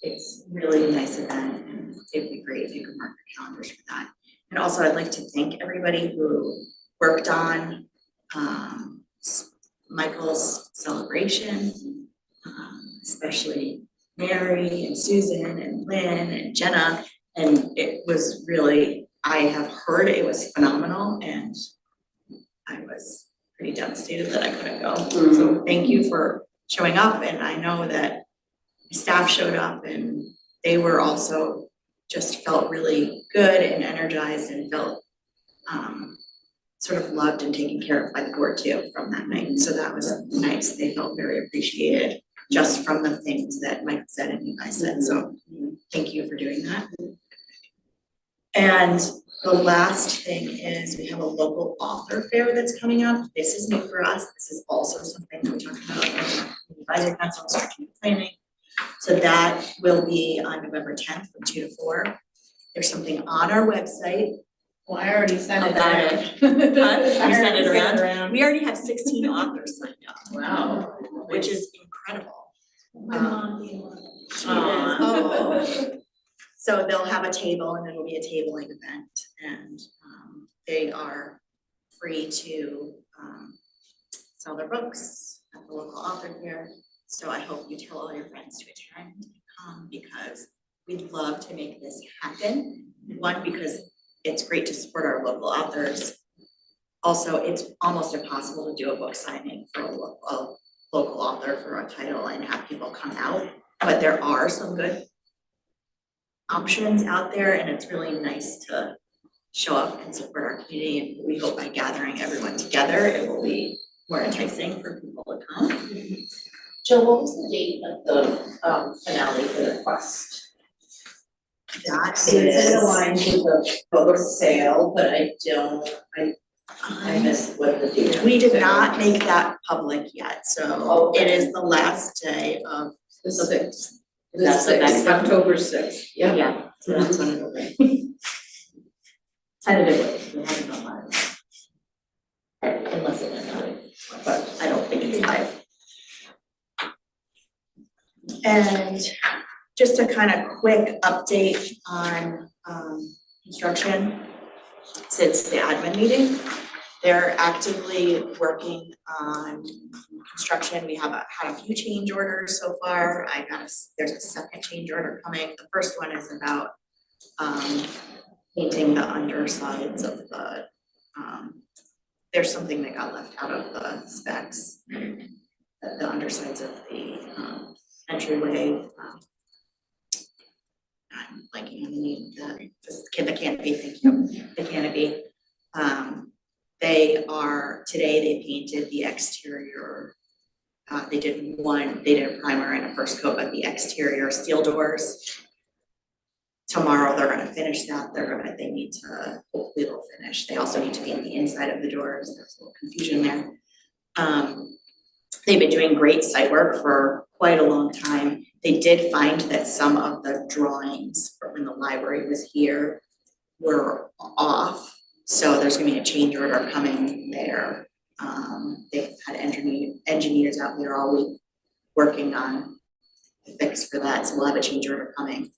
Speaker 5: it's really a nice event, and it'd be great if you could mark your calendars for that. And also, I'd like to thank everybody who worked on, Michael's celebration, especially Mary and Susan and Lynn and Jenna. And it was really, I have heard it was phenomenal, and I was pretty devastated that I couldn't go. So thank you for showing up, and I know that staff showed up and they were also just felt really good and energized and felt sort of loved and taken care of by the board too from that night. So that was nice. They felt very appreciated just from the things that Mike said and you guys said. So thank you for doing that. And the last thing is we have a local author fair that's coming up. This is new for us. This is also something that we talked about in the advisory council strategic planning. So that will be on November 10th from 2 to 4. There's something on our website.
Speaker 4: Well, I already sent it
Speaker 5: About
Speaker 4: around.
Speaker 5: it. You
Speaker 4: I
Speaker 5: sent it
Speaker 4: already
Speaker 5: around? We already have 16 authors signed up.
Speaker 3: Wow.
Speaker 5: Which is incredible.
Speaker 1: My mom,
Speaker 5: She is. Oh. So they'll have a table and it'll be a tabling event, and they are free to sell their books at the local author fair. So I hope you tell all your friends to attend and come, because we'd love to make this happen. One, because it's great to support our local authors. Also, it's almost impossible to do a book signing for a local author for a title and have people come out, but there are some good options out there, and it's really nice to show up and support our community, and we hope by gathering everyone together, it will be more enticing for people to come.
Speaker 1: Jill, what was the date of the finale for the Quest?
Speaker 5: That
Speaker 1: So it's in
Speaker 5: is,
Speaker 1: line with the book sale, but I missed what the date.
Speaker 5: we did not make that public yet, so
Speaker 1: Okay.
Speaker 5: it is the last day of
Speaker 3: The 6th.
Speaker 1: That's the next one?
Speaker 3: October 6th, yeah.
Speaker 1: Yeah, so that's when it'll be. Tentatively, we haven't gone live. Unless it went live, but I don't think it's live.
Speaker 5: And just a kind of quick update on construction since the admin meeting. They're actively working on construction. We have had a few change orders so far. There's a second change order coming. The first one is about painting the undersides of the, there's something that got left out of the specs. The undersides of the entryway. I'm blanking on the name of that, the canopy, thank you, the canopy. Today they painted the exterior, they did a primer and a first coat of the exterior steel doors. Tomorrow they're gonna finish that, hopefully they'll finish. They also need to paint the inside of the doors, there's a little confusion there. They've been doing great site work for quite a long time. They did find that some of the drawings from when the library was here were off. So there's gonna be a change order coming there. They've had engineers out there all week working on the fix for that, so we'll have a change order coming.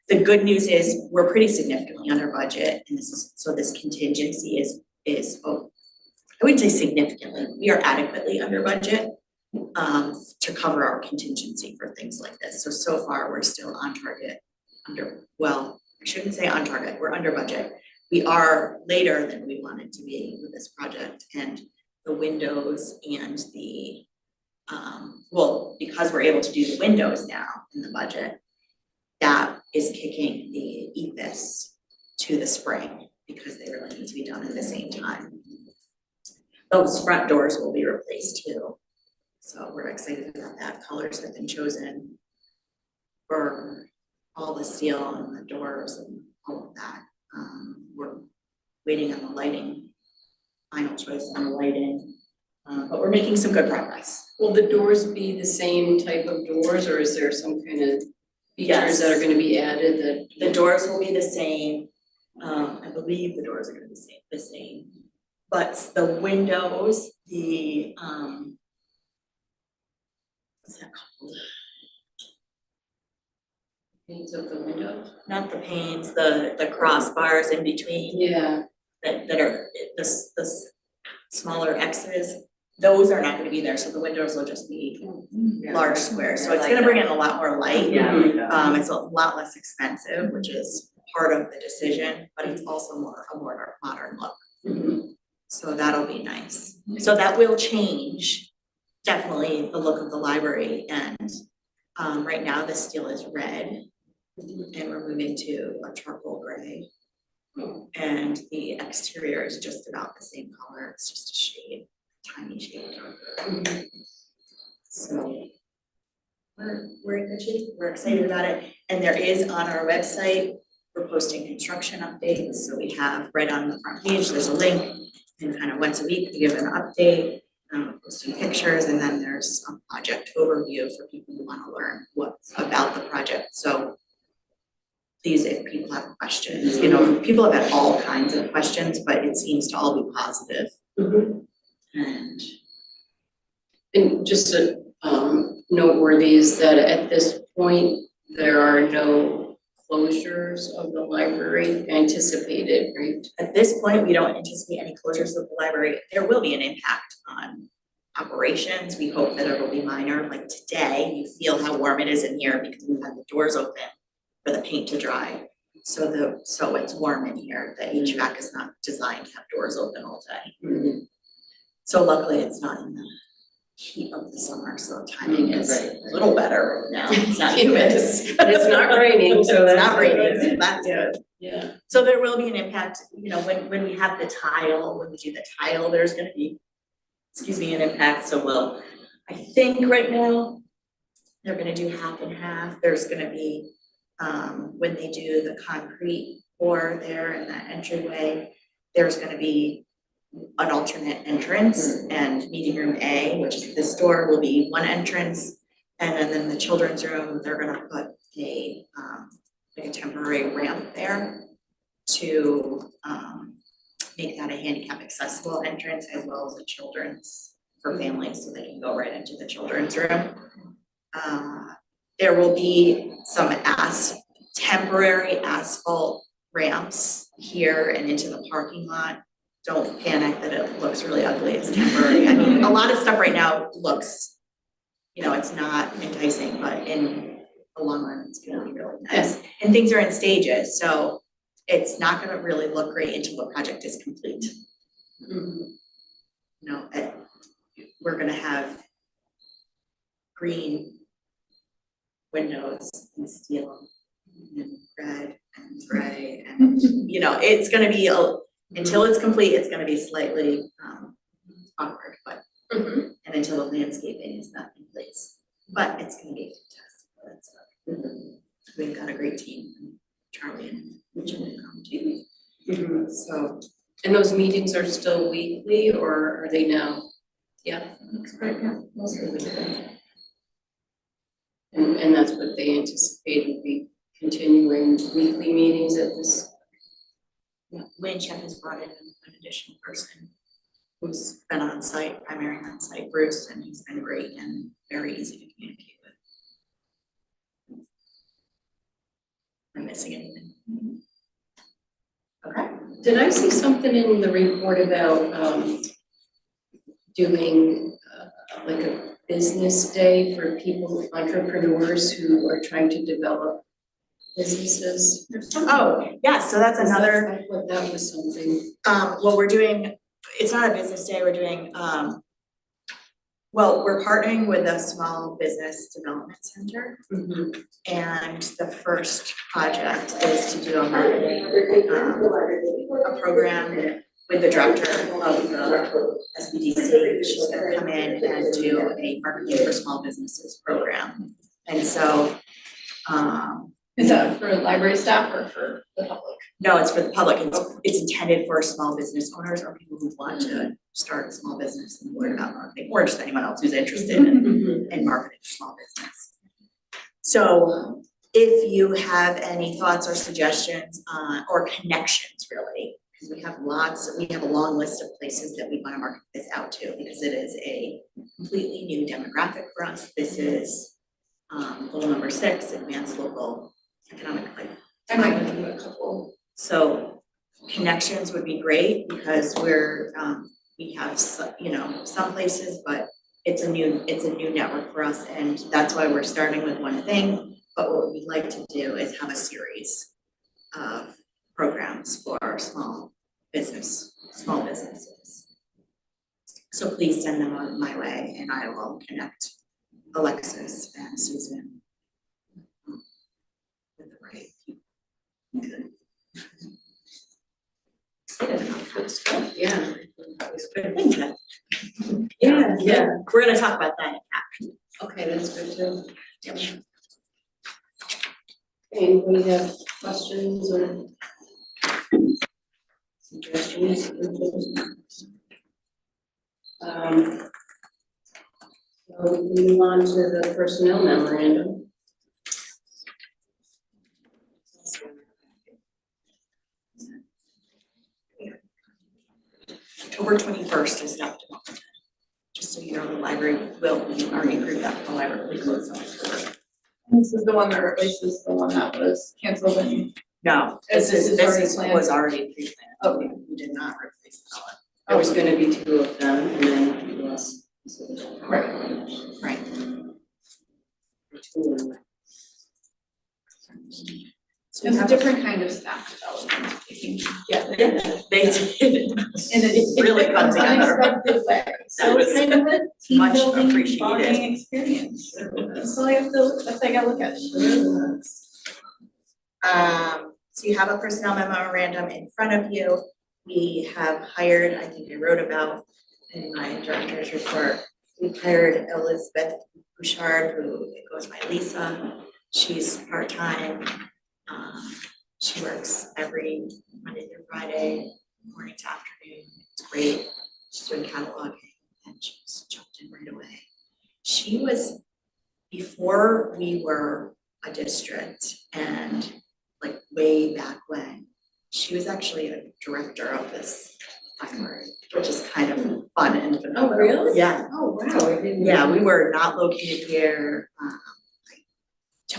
Speaker 5: The good news is we're pretty significantly under budget, and this contingency is I wouldn't say significantly, we are adequately under budget to cover our contingency for things like this. So far, we're still on target, I shouldn't say on target, we're under budget. We are later than we wanted to be with this project, and the windows and the, because we're able to do the windows now in the budget, that is kicking the EPIS to the spring because they really need to be done at the same time. Those front doors will be replaced too. So we're excited about that. Colors have been chosen for all the steel and the doors and all of that. We're waiting on the lighting, final choice on the lighting, but we're making some good progress.
Speaker 3: Will the doors be the same type of doors, or is there some kind of features
Speaker 5: Yes.
Speaker 3: that are gonna be added that?
Speaker 5: The doors will be the same.
Speaker 6: I believe the doors are gonna be the same. But the windows, what's that called?
Speaker 3: Panes of the windows.
Speaker 6: Not the panes, the crossbars in between
Speaker 3: Yeah.
Speaker 6: that are the smaller X's. Those are not gonna be there, so the windows will just be large squares, so it's gonna bring in a lot more light. It's a lot less expensive, which is part of the decision, but it's also a more modern look. So that'll be nice. So that will change definitely the look of the library, and right now the steel is red. And we're moving to a charcoal gray. And the exterior is just about the same color, it's just a shade, tiny shade darker. So we're in good shape, we're excited about it, and there is on our website, we're posting construction updates, so we have right on the front page, there's a link, and kind of once a week we give an update, posting pictures, and then there's a project overview for people who want to learn what's about the project. So please, if people have questions, you know, people have had all kinds of questions, but it seems to all be positive.
Speaker 3: And just noteworthy is that at this point, there are no closures of the library anticipated, right?
Speaker 6: At this point, we don't anticipate any closures of the library. There will be an impact on operations. We hope that it will be minor. Like today, you feel how warm it is in here because we've had the doors open for the paint to dry. So it's warm in here. The HVAC is not designed to have doors open all day. So luckily it's not in the heat of the summer, so timing is a little better right now. It's not humid.
Speaker 3: It's not raining, so
Speaker 6: It's
Speaker 3: that's
Speaker 6: not raining, so
Speaker 3: good.
Speaker 6: that's good.
Speaker 3: Yeah.
Speaker 6: So there will be an impact, you know, when we have the tile, when we do the tile, there's gonna be, an impact. So I think right now, they're gonna do half and half. There's gonna be, when they do the concrete pour there in that entryway, there's gonna be an alternate entrance, and meeting room A, which is this door, will be one entrance. And then the children's room, they're gonna put like a temporary ramp there to make that a handicap accessible entrance, as well as a children's for families, so they can go right into the children's room. There will be some temporary asphalt ramps here and into the parking lot. Don't panic that it looks really ugly, it's temporary. I mean, a lot of stuff right now looks, you know, it's not enticing, but in the long run, it's gonna be really nice. And things are in stages, so it's not gonna really look great until the project is complete. You know, we're gonna have green windows and steel and red and gray, and you know, it's gonna be until it's complete, it's gonna be slightly awkward, but and until the landscaping is not in place, but it's gonna be fantastic. We've got a great team, Charlie and Jim come too. So,
Speaker 3: And those meetings are still weekly, or are they now? Yeah.
Speaker 6: mostly weekly.
Speaker 3: And that's what they anticipate will be continuing weekly meetings at this.
Speaker 6: Lynn Chen has brought in an additional person who's been on site, primarily on site, Bruce, and he's been great and very easy to communicate with. Am I missing anything? Okay.
Speaker 3: Did I see something in the report about doing like a business day for people, entrepreneurs who are trying to develop businesses?
Speaker 6: Oh, yeah, so that's another.
Speaker 3: I thought that was something.
Speaker 6: Well, we're doing, it's not a business day, we're doing, well, we're partnering with a small business development center. And the first project is to do a program with the director of the SBDC. She's gonna come in and do a marketing for small businesses program. And so,
Speaker 4: Is that for library staff or for the public?
Speaker 6: no, it's for the public. It's intended for small business owners or people who want to start a small business and learn about marketing, or just anyone else who's interested in marketing a small business. So if you have any thoughts or suggestions or connections really, because we have a long list of places that we want to market this out to because it is a completely new demographic for us. This is goal number 6, advanced local economic life.
Speaker 4: I might do a couple.
Speaker 6: So connections would be great because we have some places, but it's a new network for us, and that's why we're starting with one thing. But what we'd like to do is have a series of programs for small businesses. So please send them on my way, and I will connect Alexis and Susan with the right people.
Speaker 3: Yeah.
Speaker 6: That was good thinking.
Speaker 3: Yeah.
Speaker 6: We're gonna talk about that.
Speaker 3: Okay, that's good too.
Speaker 6: Yep.
Speaker 3: Anybody have questions or suggestions? So we can move on to the personnel memorandum.
Speaker 6: October 21st is not tomorrow. Just so you know, the library we already approved that, the library will close on October.
Speaker 4: This is the one that replaces the one that was canceled and.
Speaker 6: No,
Speaker 4: This is already planned?
Speaker 6: was already pre-planned.
Speaker 4: Okay.
Speaker 6: We did not replace that one.
Speaker 3: There was gonna be 2 of them and then we lost.
Speaker 4: Right.
Speaker 6: Right.
Speaker 3: 2 of them.
Speaker 6: So
Speaker 4: It's
Speaker 6: we
Speaker 4: a
Speaker 6: have
Speaker 4: different kind of staff development.
Speaker 6: Yeah, they did.
Speaker 4: In a
Speaker 6: Really come together.
Speaker 4: unexpected way. So
Speaker 6: was
Speaker 4: it's kind of a team
Speaker 6: much
Speaker 4: building,
Speaker 6: appreciated.
Speaker 4: bonding experience. That's all I have to, that's all I gotta look at.
Speaker 6: So you have a personnel memorandum in front of you. We have hired, I think I wrote about in my director's report, we've hired Elizabeth Bouchard, who goes by Lisa. She's part-time. She works every Monday through Friday, morning to afternoon. It's great. She's doing cataloging and she's jumped in right away. She was, before we were a district and like way back when, she was actually a director of this library, which is kind of fun and phenomenal.
Speaker 3: Oh, really?
Speaker 6: Yeah.
Speaker 3: Oh, wow, I didn't know.
Speaker 6: Yeah, we were not located here. I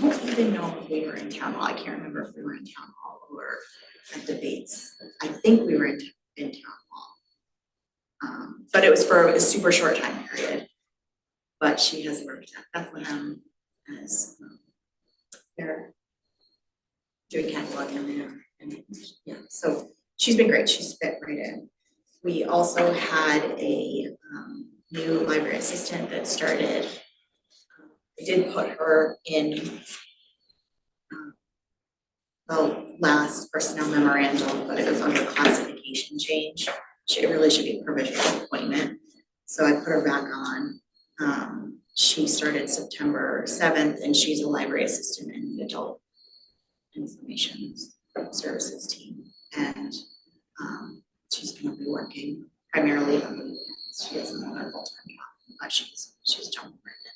Speaker 6: don't even know if we were in town hall. I can't remember if we were in town hall or at debates. I think we were in town hall. But it was for a super short time period. But she has worked at Bethlehem as they're doing cataloging there. And yeah, so she's been great. She's fit right in. We also had a new library assistant that started. I did put her in the last personnel memorandum, but it was under classification change. It really should be provisional appointment. So I put her back on. She started September 7th and she's a library assistant in the adult information services team. And she's gonna be working primarily on the weekends. She has another full-time job, but she's jumping right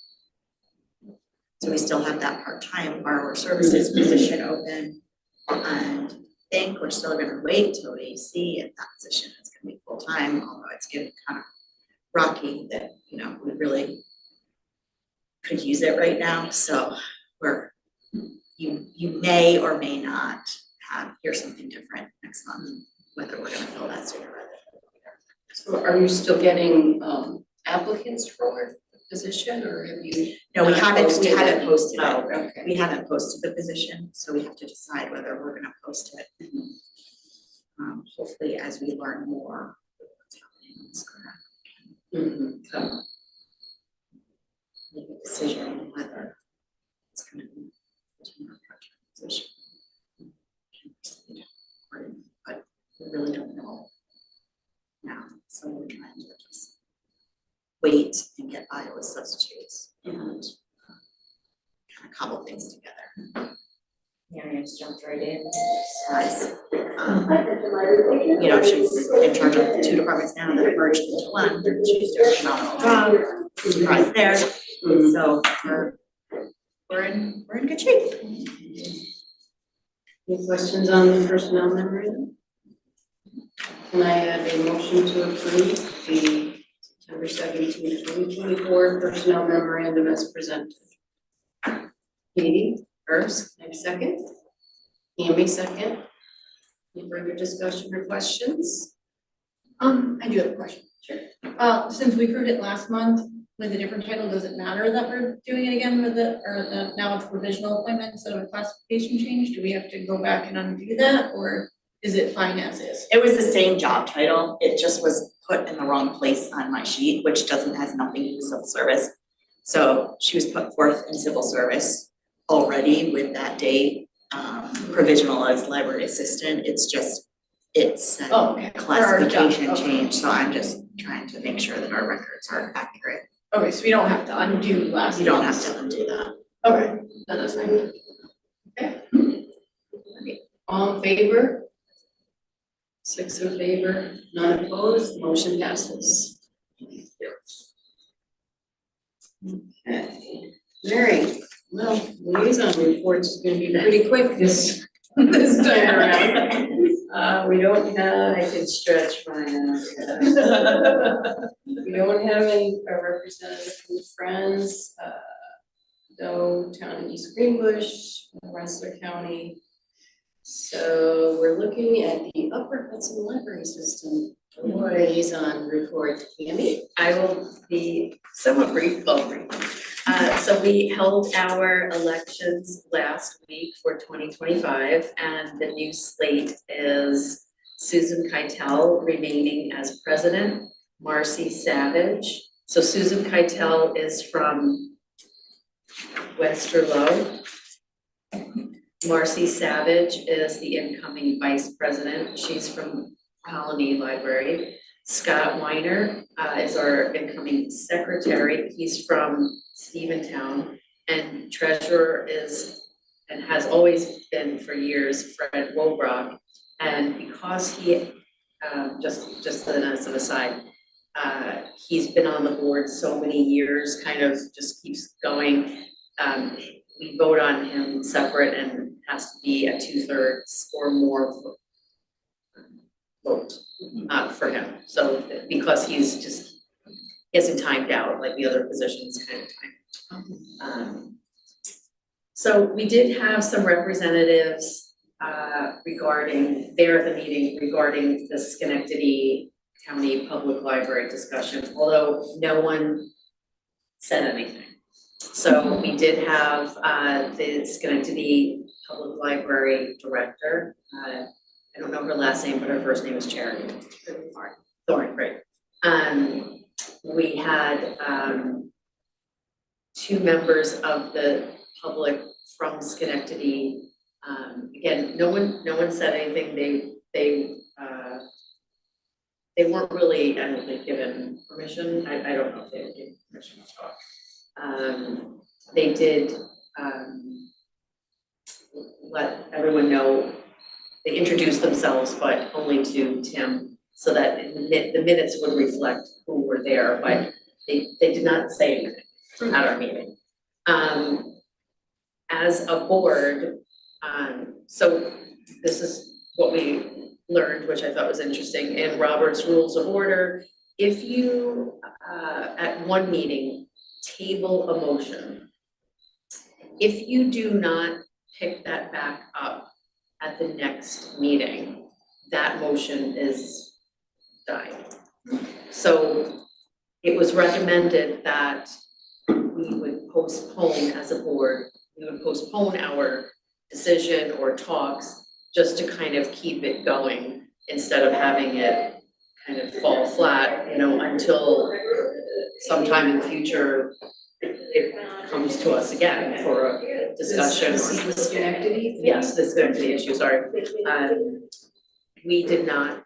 Speaker 6: in. So we still have that part-time borrower services position open. And I think we're still gonna wait till we see if that position is gonna be full-time, although it's getting kind of rocky that, you know, we really could use it right now. So you may or may not hear something different next month, whether we're gonna fill that sooner rather than later.
Speaker 3: So are you still getting applicants for the position or have you?
Speaker 6: No, we
Speaker 3: not
Speaker 6: haven't posted
Speaker 3: Oh,
Speaker 6: it.
Speaker 3: okay.
Speaker 6: We haven't posted the position, so we have to decide whether we're gonna post it. Hopefully as we learn more what's happening in this current. So make a decision on whether it's gonna be a part-time position. But we really don't know now, so we're trying to just wait and get by with substitutes and kind of cobble things together.
Speaker 1: Mary just jumped right in.
Speaker 6: As, you know, she's in charge of 2 departments now that have merged into one. She's doing a phenomenal job. Surprise there. So we're in good shape.
Speaker 3: Any questions on the personnel memorandum? Can I have a motion to approve the September 17, 2024 personnel memorandum as presented? Katie, first, can I have a second? Amy, second. Any further discussion or questions?
Speaker 4: I do have a question.
Speaker 3: Sure.
Speaker 4: Since we approved it last month with a different title, does it matter that we're doing it again with now it's provisional appointment instead of a classification change? Do we have to go back and undo that, or is it fine as is?
Speaker 5: It was the same job title, it just was put in the wrong place on my sheet, which has nothing to do with civil service. So she was put forth in civil service already with that date, provisional as library assistant, it's a
Speaker 4: Oh, okay.
Speaker 5: classification
Speaker 4: Okay.
Speaker 5: change, so I'm just trying to make sure that our records are accurate.
Speaker 4: Okay, so we don't have to undo last.
Speaker 5: You don't have to undo that.
Speaker 4: Okay, then that's fine.
Speaker 3: All in favor? 6 in favor, none opposed, motion passes. Okay, Mary, well, liaison reports is gonna be pretty quick this time around. We don't have,
Speaker 2: I could stretch my,
Speaker 3: we don't have any representative from Friends, though Town of East Greenbush, Rensselaer County. So we're looking at the Upper Hudson Library System liaison report. Tammy?
Speaker 2: I will be somewhat brief, well brief. So we held our elections last week for 2025, and the new slate is Susan Keitel remaining as president, Marcy Savage. So Susan Keitel is from Westerlo. Marcy Savage is the incoming vice president. She's from Colony Library. Scott Weiner is our incoming secretary. He's from Steventown, and treasurer is and has always been for years Fred Wobrock. And because he, just as an aside, he's been on the board so many years, kind of just keeps going. We vote on him separate and has to be a 2/3 or more vote for him. So because he hasn't timed out like the other positions kind of time. So we did have some representatives regarding, there at the meeting regarding the Schenectady County Public Library discussion, although no one said anything. So we did have the Schenectady Public Library Director, I don't know her last name, but her first name is Charity. Thorne, great. We had 2 members of the public from Schenectady. Again, no one said anything. They weren't really, I don't think, given permission. I don't know if they were given permission to talk. They did let everyone know. They introduced themselves, but only to Tim, so that the minutes would reflect who were there, but they did not say anything at our meeting. As a board, so this is what we learned, which I thought was interesting, in Robert's Rules of Order. If you, at one meeting, table a motion, if you do not pick that back up at the next meeting, that motion is dying. So it was recommended that we would postpone as a board, we would postpone our decision or talks just to kind of keep it going instead of having it kind of fall flat, until sometime in the future it comes to us again for a discussion.
Speaker 3: This is the Schenectady thing?
Speaker 2: Yes, the Schenectady issue, sorry. We did not,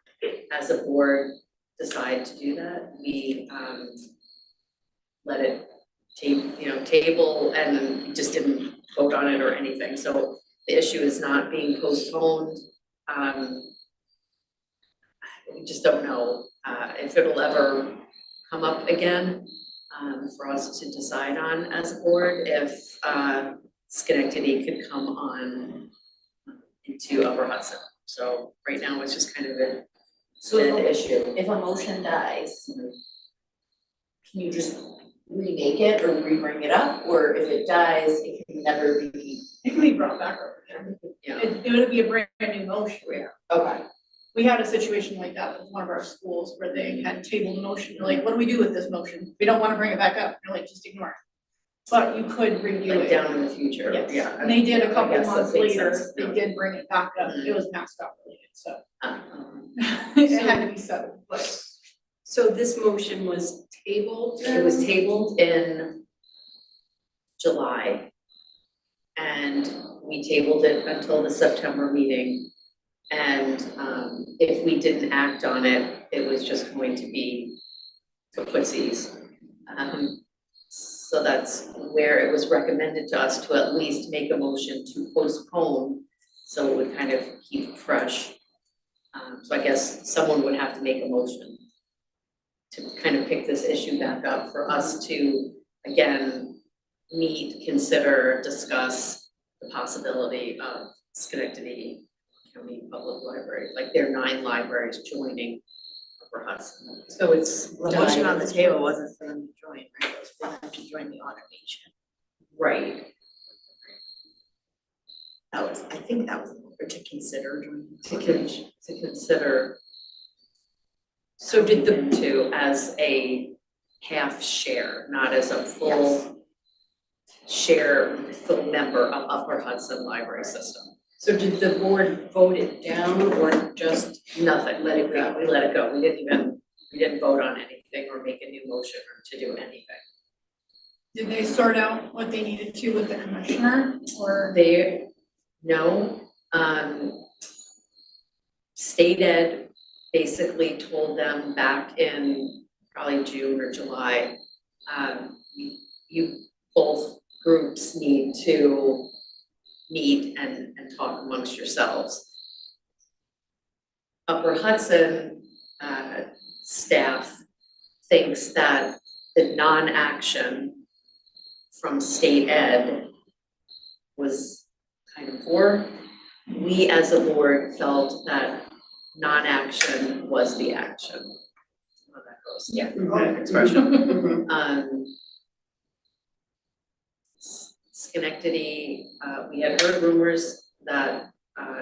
Speaker 2: as a board, decide to do that. We let it table, and we just didn't vote on it or anything. So the issue is not being postponed. We just don't know if it'll ever come up again for us to decide on as a board. If Schenectady could come on into Upper Hudson. So right now it's just kind of a dead issue.
Speaker 1: If a motion dies, can you just remake it or re-bring it up, or if it dies, it can never be?
Speaker 4: It can be brought back over again.
Speaker 2: Yeah.
Speaker 4: It would be a brand new motion.
Speaker 1: Okay.
Speaker 4: We had a situation like that with one of our schools where they had tabled a motion, they're like, what do we do with this motion? We don't wanna bring it back up, you're like, just ignore it. But you could redo
Speaker 2: Like
Speaker 4: it.
Speaker 2: down in the future,
Speaker 4: Yes,
Speaker 2: yeah.
Speaker 4: and they did a
Speaker 2: I
Speaker 4: couple
Speaker 2: guess that
Speaker 4: months
Speaker 2: makes
Speaker 4: later,
Speaker 2: sense.
Speaker 4: they did bring it back up,
Speaker 2: Mhm.
Speaker 4: it was mascot related, so
Speaker 2: Um,
Speaker 4: it had to be settled, but.
Speaker 3: So this motion was tabled
Speaker 2: It was tabled in July. And we tabled it until the September meeting. And if we didn't act on it, it was just going to be kaputsies. So that's where it was recommended to us to at least make a motion to postpone, so it would kind of keep it fresh. So I guess someone would have to make a motion to kind of pick this issue back up for us to, again, meet, consider, discuss the possibility of Schenectady County Public Library, like there are 9 libraries joining Upper Hudson.
Speaker 3: So it's
Speaker 5: The motion on the table wasn't for them to join, right? It was for them to join the automation.
Speaker 2: Right,
Speaker 5: That was, I think that was, or to consider joining. the
Speaker 2: to
Speaker 5: automation.
Speaker 2: consider
Speaker 3: So did the,
Speaker 2: to as a half share, not as a full share, full member of Upper Hudson Library System.
Speaker 3: so did the board vote it down or just
Speaker 2: Nothing,
Speaker 3: let it go?
Speaker 2: we let it go, we didn't vote on anything or make a new motion or to do anything.
Speaker 4: Did they sort out what they needed to with the commissioner, or?
Speaker 2: No, state ed basically told them back in probably June or July, you both groups need to meet and talk amongst yourselves. Upper Hudson staff thinks that the non-action from state ed was kind of poor. We as a board felt that non-action was the action. How that goes. Yeah. Expression. Schenectady, we had heard rumors that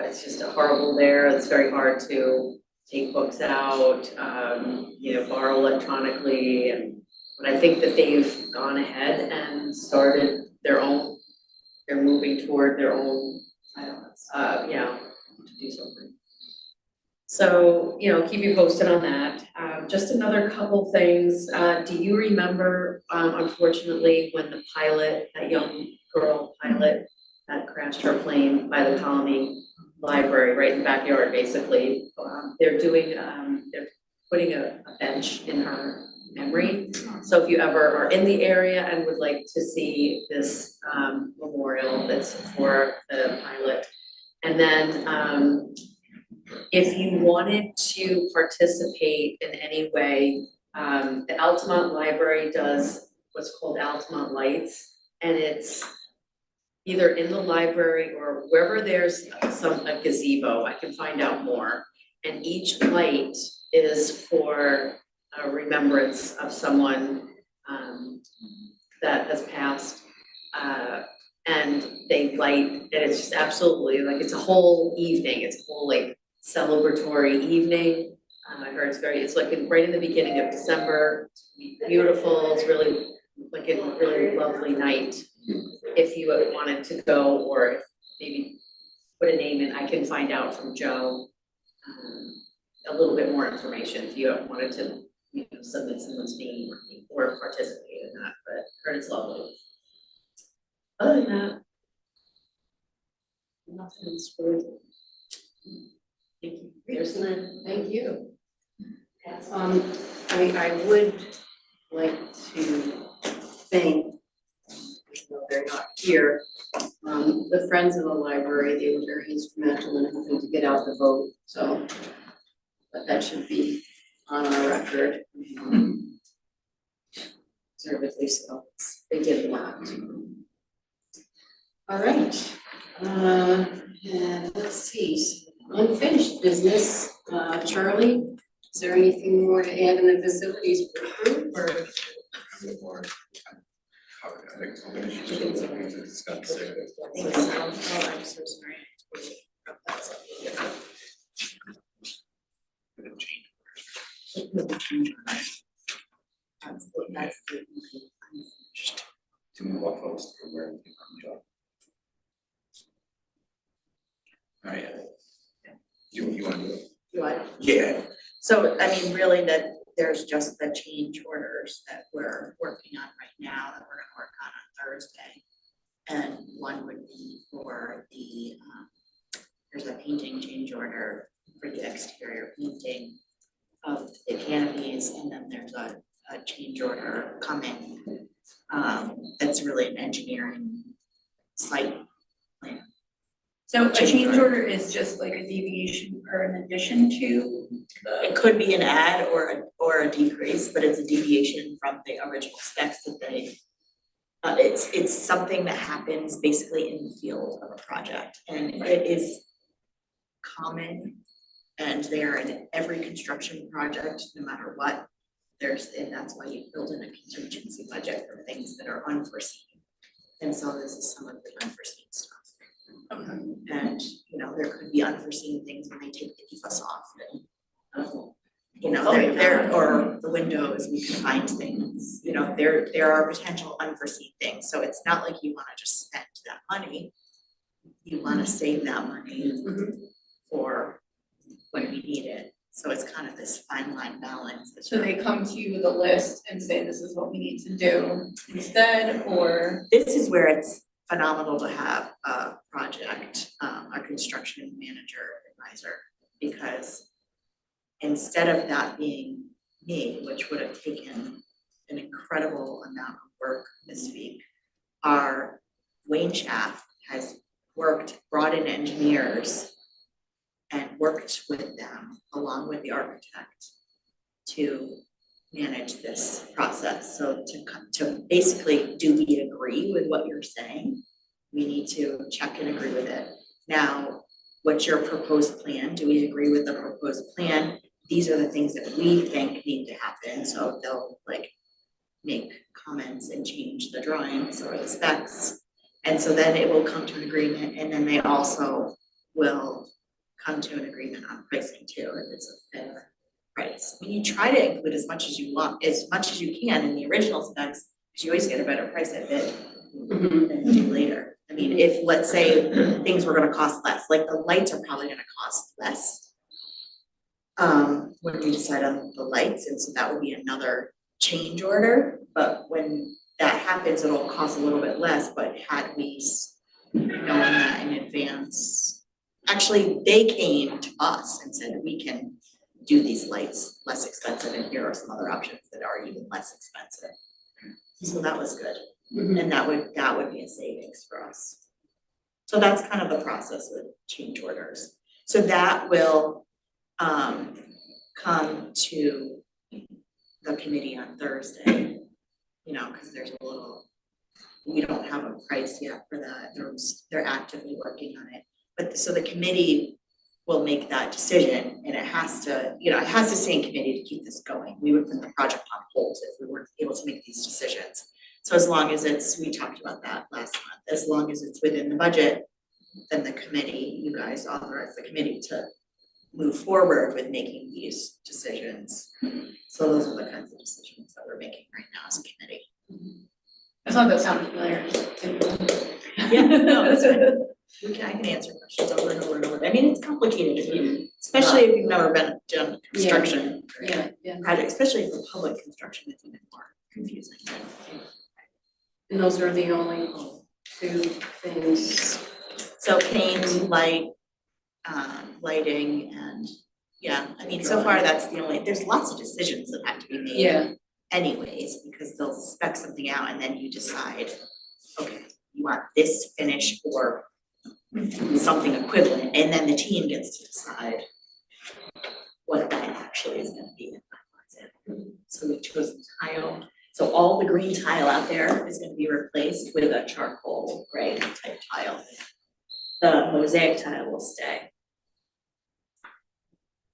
Speaker 2: it's just a horrible there, it's very hard to take books out, borrow electronically, but I think that they've gone ahead and started their own, they're moving toward their own, to do something. So, keep you posted on that. Just another couple things. Do you remember, unfortunately, when the pilot, that young girl pilot that crashed her plane by the Colony Library, right in the backyard, basically? They're doing, they're putting a bench in her memory. So if you ever are in the area and would like to see this memorial that's for the pilot. And then if you wanted to participate in any way, the Altamont Library does what's called Altamont Lights. And it's either in the library or wherever there's a gazebo, I can find out more. And each light is for a remembrance of someone that has passed. And they light, and it's just absolutely, like, it's a whole evening, it's a whole like celebratory evening. I heard it's like right in the beginning of December, beautiful, it's really like a really lovely night. If you wanted to go, or if maybe put a name in, I can find out from Joe a little bit more information if you wanted to, submit someone's name or participate in that, but I heard it's lovely. Other than that, nothing else for Thank you.
Speaker 3: Kirsten, thank you. I would like to thank, even though they're not here, the Friends of the Library. They were very instrumental in helping to get out the vote, so, but that should be on our record. Deservedly so, they did a lot. All right, and let's see, unfinished business, Charlie, is there anything more to add in the facilities group or?
Speaker 7: I think some issues that we need to discuss there.
Speaker 5: Thanks, oh, I'm so sorry. That's the.
Speaker 7: Just to move off folks from where we come from. Alright, you wanna do it?
Speaker 5: What?
Speaker 7: Yeah.
Speaker 5: So, I mean, really that there's just the change orders that we're working on right now that we're gonna work on Thursday. And one would be for the, there's a painting change order for the exterior painting of the canopies, and then there's a change order coming. That's really an engineering site plan.
Speaker 4: So a change order is just like a deviation or an addition to
Speaker 5: It could be an add or a decrease, but it's a deviation from the original specs that they. It's something that happens basically in the field of a project, and it is common. And they're in every construction project, no matter what, and that's why you build in a contingency budget for things that are unforeseen. And so this is some of the unforeseen stuff. And, you know, there could be unforeseen things when they take the PFAS off and, you know, there, or the windows, we can find things, you know, there are potential unforeseen things. So it's not like you wanna just spend that money. You wanna save that money for when we need it. So it's kind of this fine line balance.
Speaker 4: So they come to you with a list and say, this is what we need to do instead, or?
Speaker 5: This is where it's phenomenal to have a project, a construction manager advisor, because instead of that being me, which would have taken an incredible amount of work this week, our Wayne Schaff has brought in engineers and worked with them along with the architect to manage this process. So to basically, do we agree with what you're saying? We need to check and agree with it. Now, what's your proposed plan? Do we agree with the proposed plan? These are the things that we think need to happen. So they'll like make comments and change the drawings or the specs. And so then it will come to an agreement, and then they also will come to an agreement on pricing too, if it's a fair price. I mean, you try to include as much as you want, as much as you can in the original specs, because you always get a better price at bid than you do later. I mean, if, let's say, things were gonna cost less, like the lights are probably gonna cost less when we decide on the lights, and so that would be another change order. But when that happens, it'll cost a little bit less, but had we known that in advance, actually, they came to us and said, we can do these lights less expensive, and here are some other options that are even less expensive. So that was good, and that would be a savings for us. So that's kind of the process with change orders. So that will come to the committee on Thursday, you know, because there's a little, we don't have a price yet for that. They're actively working on it. But so the committee will make that decision, and it has to, you know, it has to stay in committee to keep this going. We would put the project on hold if we weren't able to make these decisions. So as long as we talked about that last month, as long as it's within the budget, then the committee, you guys authorize the committee to move forward with making these decisions. So those are the kinds of decisions that we're making right now as a committee.
Speaker 4: As long as that sounds familiar.
Speaker 5: Yeah, no, that's fine. I can answer questions over and over and over. I mean, it's complicated especially if you've never done construction.
Speaker 3: Yeah.
Speaker 5: Project, especially for public construction, it's even more confusing.
Speaker 3: And those are the only two things.
Speaker 5: So paint, lighting, and yeah, I mean, so far that's the only, there's lots of decisions that have to be made anyways, because they'll spec something out and then you decide, okay, you want this finish or something equivalent, and then the team gets to decide what that actually is gonna be and finalize it. So we've chosen tile.
Speaker 6: So all the green tile out there is gonna be replaced with a charcoal gray type tile. The mosaic tile will stay.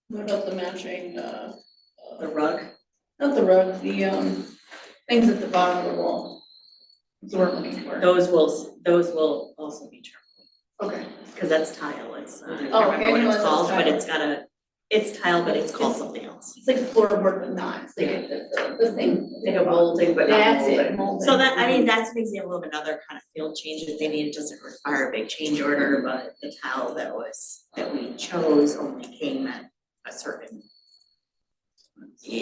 Speaker 3: What about the matching,
Speaker 6: The rug,
Speaker 3: not the rug, the, things at the bottom of the wall? That's what we're looking for.
Speaker 6: those will also be charcoal,
Speaker 3: Okay.
Speaker 6: cause that's tile, it's, I
Speaker 3: Oh,
Speaker 6: can't remember
Speaker 3: okay,
Speaker 6: what
Speaker 3: no,
Speaker 6: it's
Speaker 3: it's
Speaker 6: called, but
Speaker 3: tile.
Speaker 6: it's got it's tile, but it's called something else.
Speaker 4: It's like floorboard, but not, it's like the thing.
Speaker 2: Like a molding, but not
Speaker 4: That's
Speaker 2: molding.
Speaker 4: it, molding.
Speaker 6: So that, I mean, that's an example of another kind of field change that they need, it doesn't require a big change order, but the tile that we chose only came at a certain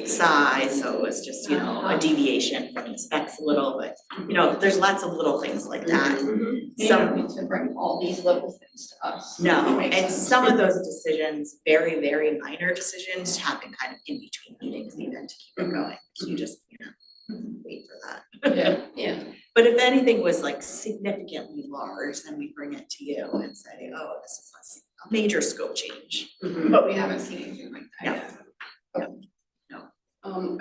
Speaker 6: size, so it was just, you know, a deviation from the specs a little, but, you know, there's lots of little things like that.
Speaker 4: You
Speaker 6: Some,
Speaker 4: don't need to bring all these little things to us.
Speaker 6: no,
Speaker 4: Makes
Speaker 6: and
Speaker 4: sense.
Speaker 6: some of those decisions, very, very minor decisions, happen kind of in between meetings even to keep it going, so you just, you know, wait for that.
Speaker 3: Yeah, yeah.
Speaker 6: But if anything was like significantly large, then we bring it to you and say, oh, this is a major scope change.
Speaker 4: But we haven't seen anything like that yet.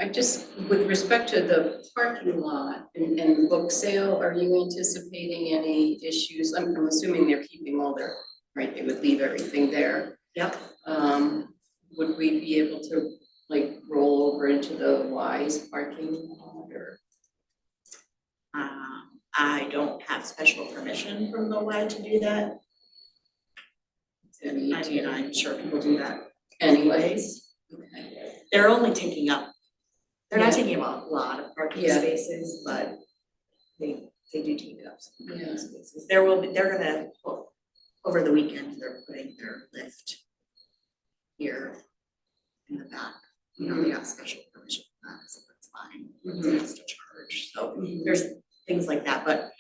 Speaker 3: I just, with respect to the parking lot and book sale, are you anticipating any issues? I'm assuming they're keeping all their, right, they would leave everything there.
Speaker 6: Yep.
Speaker 3: Would we be able to like roll over into the Wise parking lot or?
Speaker 6: I don't have special permission from the Y to do that.
Speaker 3: Any
Speaker 6: I mean, I'm sure people do that.
Speaker 3: anyways? Okay.
Speaker 6: They're only taking up, they're not
Speaker 3: Yeah.
Speaker 6: taking up a lot of parking
Speaker 3: Yeah.
Speaker 6: spaces, but they do take up some
Speaker 3: Yeah.
Speaker 6: parking spaces. They're gonna, over the weekend, they're putting their lift here in the back. You know, they got special permission for that, so that's fine. They have to charge, so there's things like that, but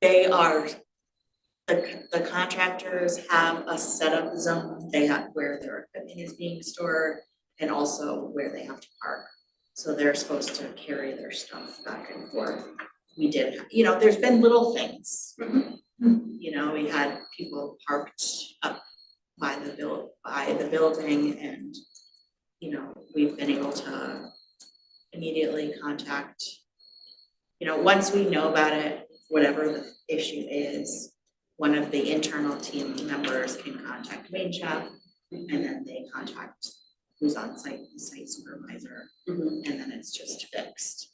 Speaker 6: they are, the contractors have a setup zone, they have where their equipment is being stored and also where they have to park. So they're supposed to carry their stuff back and forth. We did, you know, there's been little things. You know, we had people parked up by the building and, you know, we've been able to immediately contact, you know, once we know about it, whatever the issue is, one of the internal team members can contact main chef and then they contact who's on site, the site supervisor, and then it's just fixed.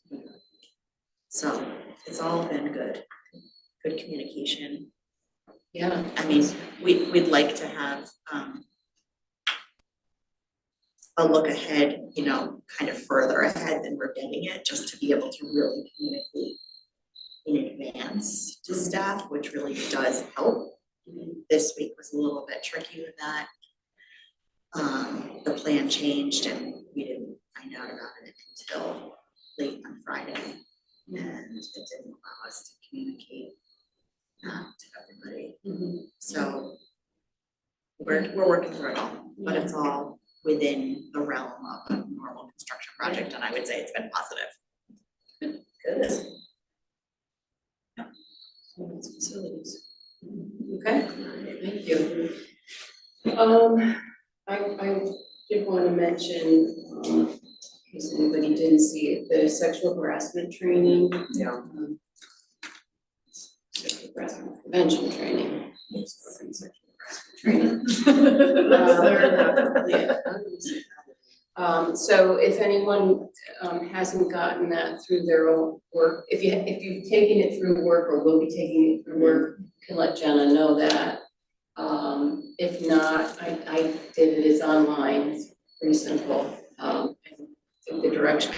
Speaker 6: So it's all been good communication.
Speaker 3: Yeah.
Speaker 6: I mean, we'd like to have a look ahead, you know, kind of further ahead than we're getting it, just to be able to really communicate in advance to staff, which really does help. This week was a little bit tricky with that. The plan changed and we didn't find out about it until late on Friday. And it didn't allow us to communicate that to everybody. So we're working through it all, but it's all within the realm of a normal construction project, and I would say it's been positive. Good.
Speaker 3: Facilities. Okay, thank you. I did want to mention, in case anybody didn't see it, the sexual harassment training.
Speaker 2: Yeah.
Speaker 3: Sexual harassment prevention training. Sexual harassment training. So if anyone hasn't gotten that through their own work, if you've taken it through work or will be taking it through work, can let Jenna know that. If not, I did it, it's online, it's pretty simple. I think the direction.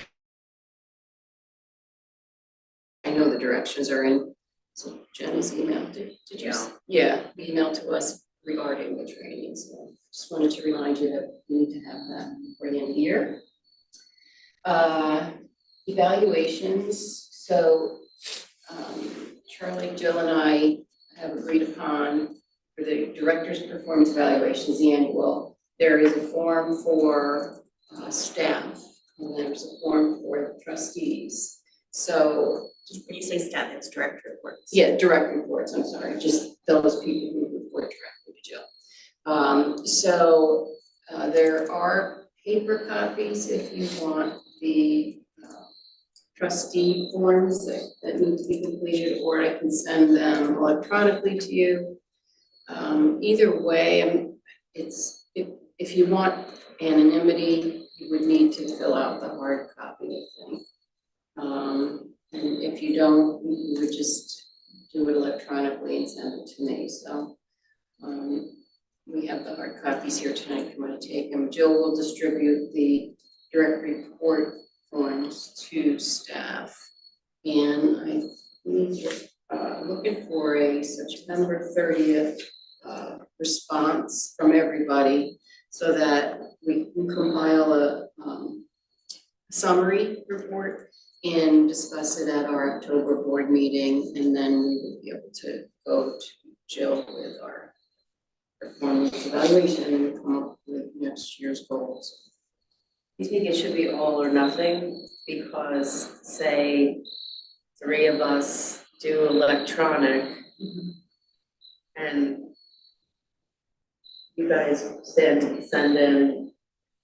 Speaker 3: I know the directions are in, so Jenna's email, did you? Yeah, email to us regarding the training, so just wanted to remind you that we need to have that for the end of the year. Evaluations, so Charlie, Jill and I have agreed upon for the director's performance evaluations, the annual, there is a form for staff and there's a form for the trustees. So
Speaker 6: When you say staff, it's director reports.
Speaker 3: yeah, direct reports, I'm sorry, just those people who report directly to Jill. There are paper copies if you want the trustee forms that need to be completed, or I can send them electronically to you. Either way, it's, if you want anonymity, you would need to fill out the hard copy, I think. And if you don't, you would just do it electronically and send it to me, so. We have the hard copies here tonight if you want to take them. Jill will distribute the direct report forms to staff. And I think looking for a September 30th response from everybody so that we can compile a summary report and discuss it at our October board meeting, and then we will be able to go to Jill with our performance evaluation and come up with next year's goals.
Speaker 2: You think it should be all or nothing, because say 3 of us do electronic and you guys send in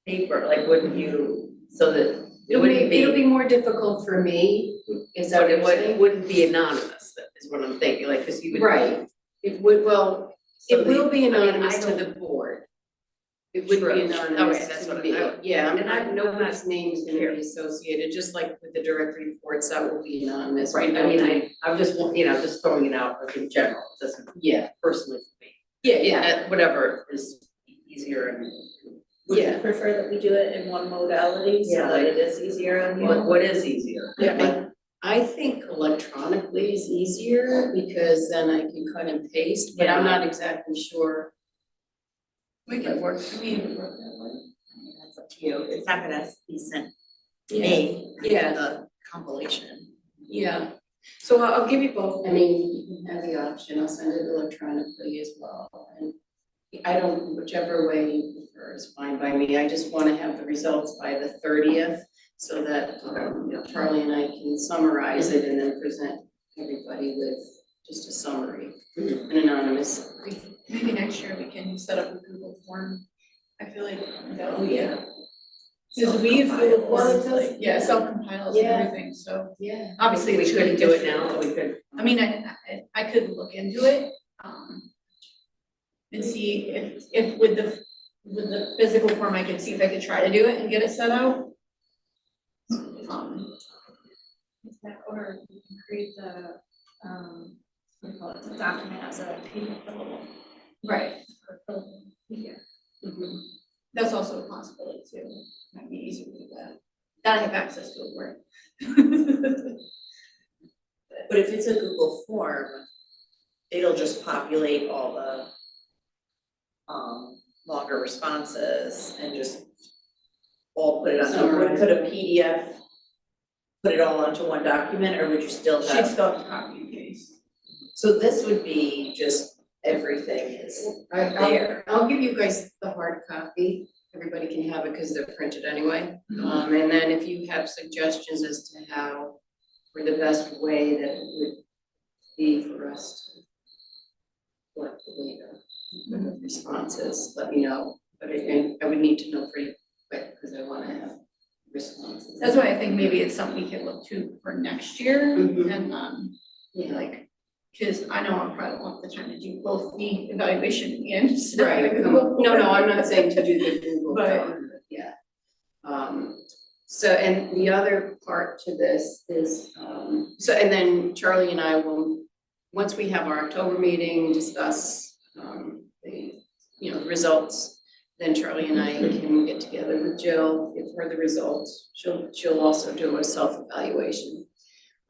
Speaker 2: paper, like wouldn't you, so that it wouldn't be.
Speaker 3: It'll be more difficult for me, is that
Speaker 2: But it
Speaker 3: what you're saying?
Speaker 2: wouldn't be anonymous, that is what I'm thinking, like, cause you would.
Speaker 3: Right, it would, well,
Speaker 2: So
Speaker 3: it will be
Speaker 2: I mean,
Speaker 3: anonymous
Speaker 2: I
Speaker 3: to
Speaker 2: don't-
Speaker 3: the board. It would
Speaker 2: True.
Speaker 3: be
Speaker 2: Okay,
Speaker 3: anonymous
Speaker 2: that's
Speaker 3: to
Speaker 2: what
Speaker 3: me, yeah,
Speaker 2: and I'm
Speaker 3: nobody's
Speaker 2: not
Speaker 3: name is gonna
Speaker 2: here.
Speaker 3: be associated, just like with the direct reports, that will be anonymous.
Speaker 2: Right, I mean, I'm just, just throwing it out like in general, it doesn't
Speaker 3: Yeah,
Speaker 2: personally for me.
Speaker 3: yeah,
Speaker 2: Whatever is easier and.
Speaker 1: Would you
Speaker 3: Yeah.
Speaker 1: prefer that we do it in one modality so
Speaker 2: Yeah,
Speaker 1: that
Speaker 2: like-
Speaker 1: it is easier on you?
Speaker 2: What is easier?
Speaker 3: I think electronically is easier because then I can cut and paste, but I'm
Speaker 2: Yeah.
Speaker 3: not exactly sure.
Speaker 4: We can work, I mean, work that way.
Speaker 5: That's up to you. It's not gonna be sent to me,
Speaker 3: Yeah.
Speaker 5: the compilation.
Speaker 3: Yeah, so I'll give you both, I mean, you can have the option, I'll send it electronically as well, and I don't, whichever way you prefer is fine by me, I just wanna have the results by the 30th, so that, Charlie and I can summarize it and then present everybody with just a summary, an anonymous summary.
Speaker 4: Maybe next year we can set up a Google form. I feel like that would be,
Speaker 3: Yeah.
Speaker 4: because we use Google
Speaker 3: Well, it
Speaker 4: forms,
Speaker 3: does-
Speaker 4: like, yeah, self-compiles and
Speaker 3: Yeah.
Speaker 4: everything, so.
Speaker 3: Yeah.
Speaker 4: Obviously,
Speaker 2: We couldn't do it now, but we could.
Speaker 4: I mean, I could look into it, and see if with the physical form, I could see if I could try to do it and get it set out.
Speaker 8: Or you can create the, what do you call it, the document as a PDF fillable.
Speaker 4: Right,
Speaker 8: Or fillable PDF.
Speaker 4: that's also a possibility too, might be easier to do that. Gotta have access to it, work.
Speaker 1: But if it's a Google form, it'll just populate all the longer responses and just all put it on,
Speaker 3: Summarize.
Speaker 1: could a PDF put it all onto one document, or would you still
Speaker 4: She'd
Speaker 1: have?
Speaker 4: still have to copy and paste.
Speaker 1: So this would be just everything is there.
Speaker 3: I'll give you guys the hard copy, everybody can have it because they're printed anyway. And then if you have suggestions as to how, or the best way that it would be for us to collect the data, the responses, let me know. But I would need to know pretty quick because I want to have responses.
Speaker 4: That's why I think maybe it's something we can look to for next year
Speaker 3: Mhm.
Speaker 4: and,
Speaker 3: Yeah.
Speaker 4: like, cause I know I probably won't have the time to do both the evaluation and so
Speaker 3: Right,
Speaker 4: the
Speaker 3: no,
Speaker 4: Google
Speaker 3: no,
Speaker 4: form.
Speaker 3: I'm not saying to do the Google
Speaker 4: But-
Speaker 3: form, but yeah. So, and the other part to this is, so, and then Charlie and I will, once we have our October meeting, discuss, the, results. Then Charlie and I can get together with Jill, give her the results, she'll also do a self-evaluation.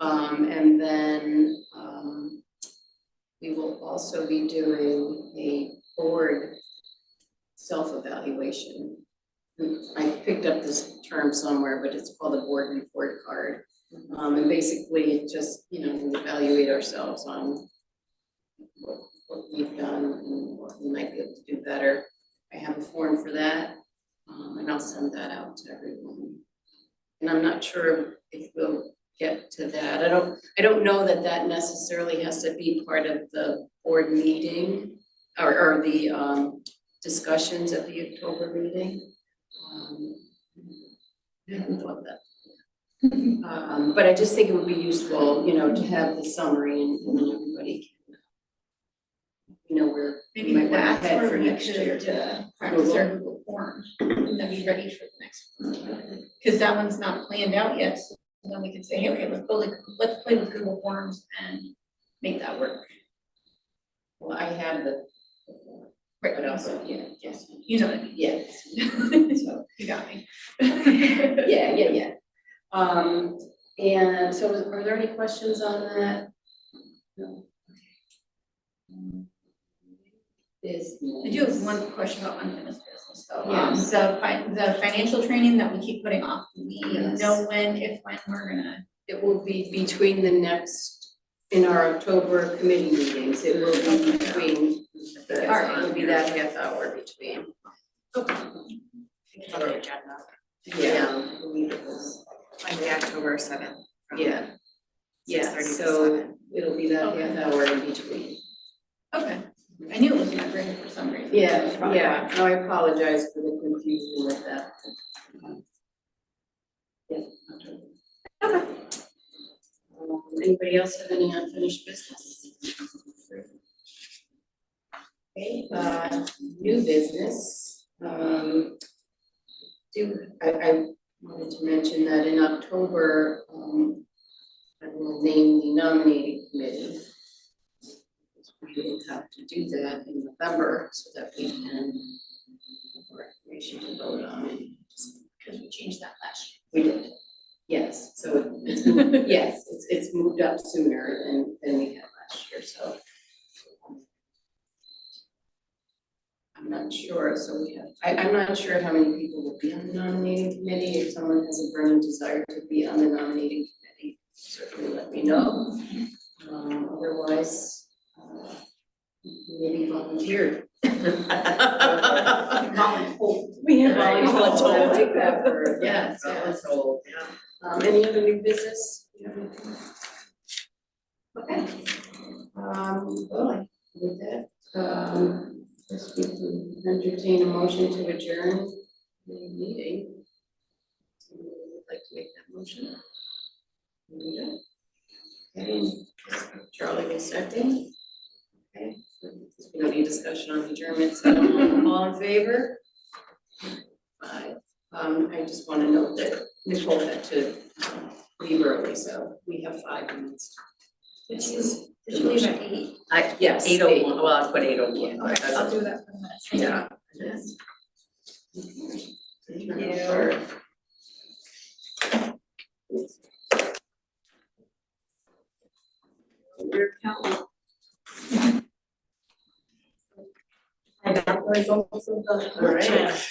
Speaker 3: And then, we will also be doing a board self-evaluation. I picked up this term somewhere, but it's called a board report card. And basically it just, we evaluate ourselves on what we've done and what we might be able to do better. I have a form for that, and I'll send that out to everyone. And I'm not sure if we'll get to that. I don't know that that necessarily has to be part of the board meeting or the discussions at the October meeting. I haven't thought that. But I just think it would be useful, you know, to have the summary and then everybody can, you know, where we
Speaker 4: Maybe
Speaker 3: might want
Speaker 4: that's
Speaker 3: to head
Speaker 4: where
Speaker 3: for
Speaker 4: we
Speaker 3: next year.
Speaker 4: could practice our Google form and then be ready for the next one. Cause that one's not planned out yet, so then we can say, hey, okay, let's play with Google Forms and make that work.
Speaker 3: Well, I have the, but also, yeah, yes,
Speaker 4: You know what I mean?
Speaker 3: yes. So,
Speaker 4: You got me.
Speaker 3: yeah. And so are there any questions on that? No. Business.
Speaker 4: I do have one question about unfinished business though.
Speaker 3: Yes.
Speaker 4: The financial training that we keep putting off, do we
Speaker 3: Yes.
Speaker 4: know when we're gonna?
Speaker 3: It will be between the next, in our October committee meetings, it will be between,
Speaker 5: All
Speaker 3: it will be that half hour between.
Speaker 5: It's on the agenda,
Speaker 3: Yeah, I believe it was,
Speaker 5: Monday, October 7th. from
Speaker 3: yeah. Yeah,
Speaker 5: 6:30 to
Speaker 3: so
Speaker 5: 7.
Speaker 3: it'll be that
Speaker 4: Okay.
Speaker 3: half hour in between.
Speaker 4: Okay, I knew it was in my brain for some reason.
Speaker 3: Yeah, no, I apologize for the confusion with that. Yeah. Okay. Anybody else have any unfinished business? Okay, new business, I wanted to mention that in October, I will name the nominating committee. We will have to do that in November so that we can have recreation to vote on it.
Speaker 4: Because we changed that last
Speaker 3: We did, yes, so it's, yes, it's moved up sooner than we had last year, so. I'm not sure, so we have, I'm not sure how many people will be on the nominating committee. If someone has a burning desire to be on the nominating committee, certainly let me know. Otherwise, maybe volunteer.
Speaker 4: year.
Speaker 3: We have
Speaker 5: Voluntold.
Speaker 3: I like that word, yes, voluntold. Any other new business? You have anything? Okay. Well, with that, first we can entertain a motion to adjourn the meeting. Someone would like to make that motion? Rita? Okay, Charlie will second. Okay, we don't need discussion on adjournment, so all in favor? 5. I just want to note that Nicole had to leave early, so we have 5 minutes. This is
Speaker 4: Did you leave at 8?
Speaker 3: yes,
Speaker 2: 8:01, well, I'll put 8:01.
Speaker 4: Okay, I'll do that for the minutes. Thank you.
Speaker 2: Yeah.
Speaker 3: Yes.
Speaker 2: Thank you.
Speaker 3: Your account.
Speaker 2: I got the results of the.
Speaker 3: All right.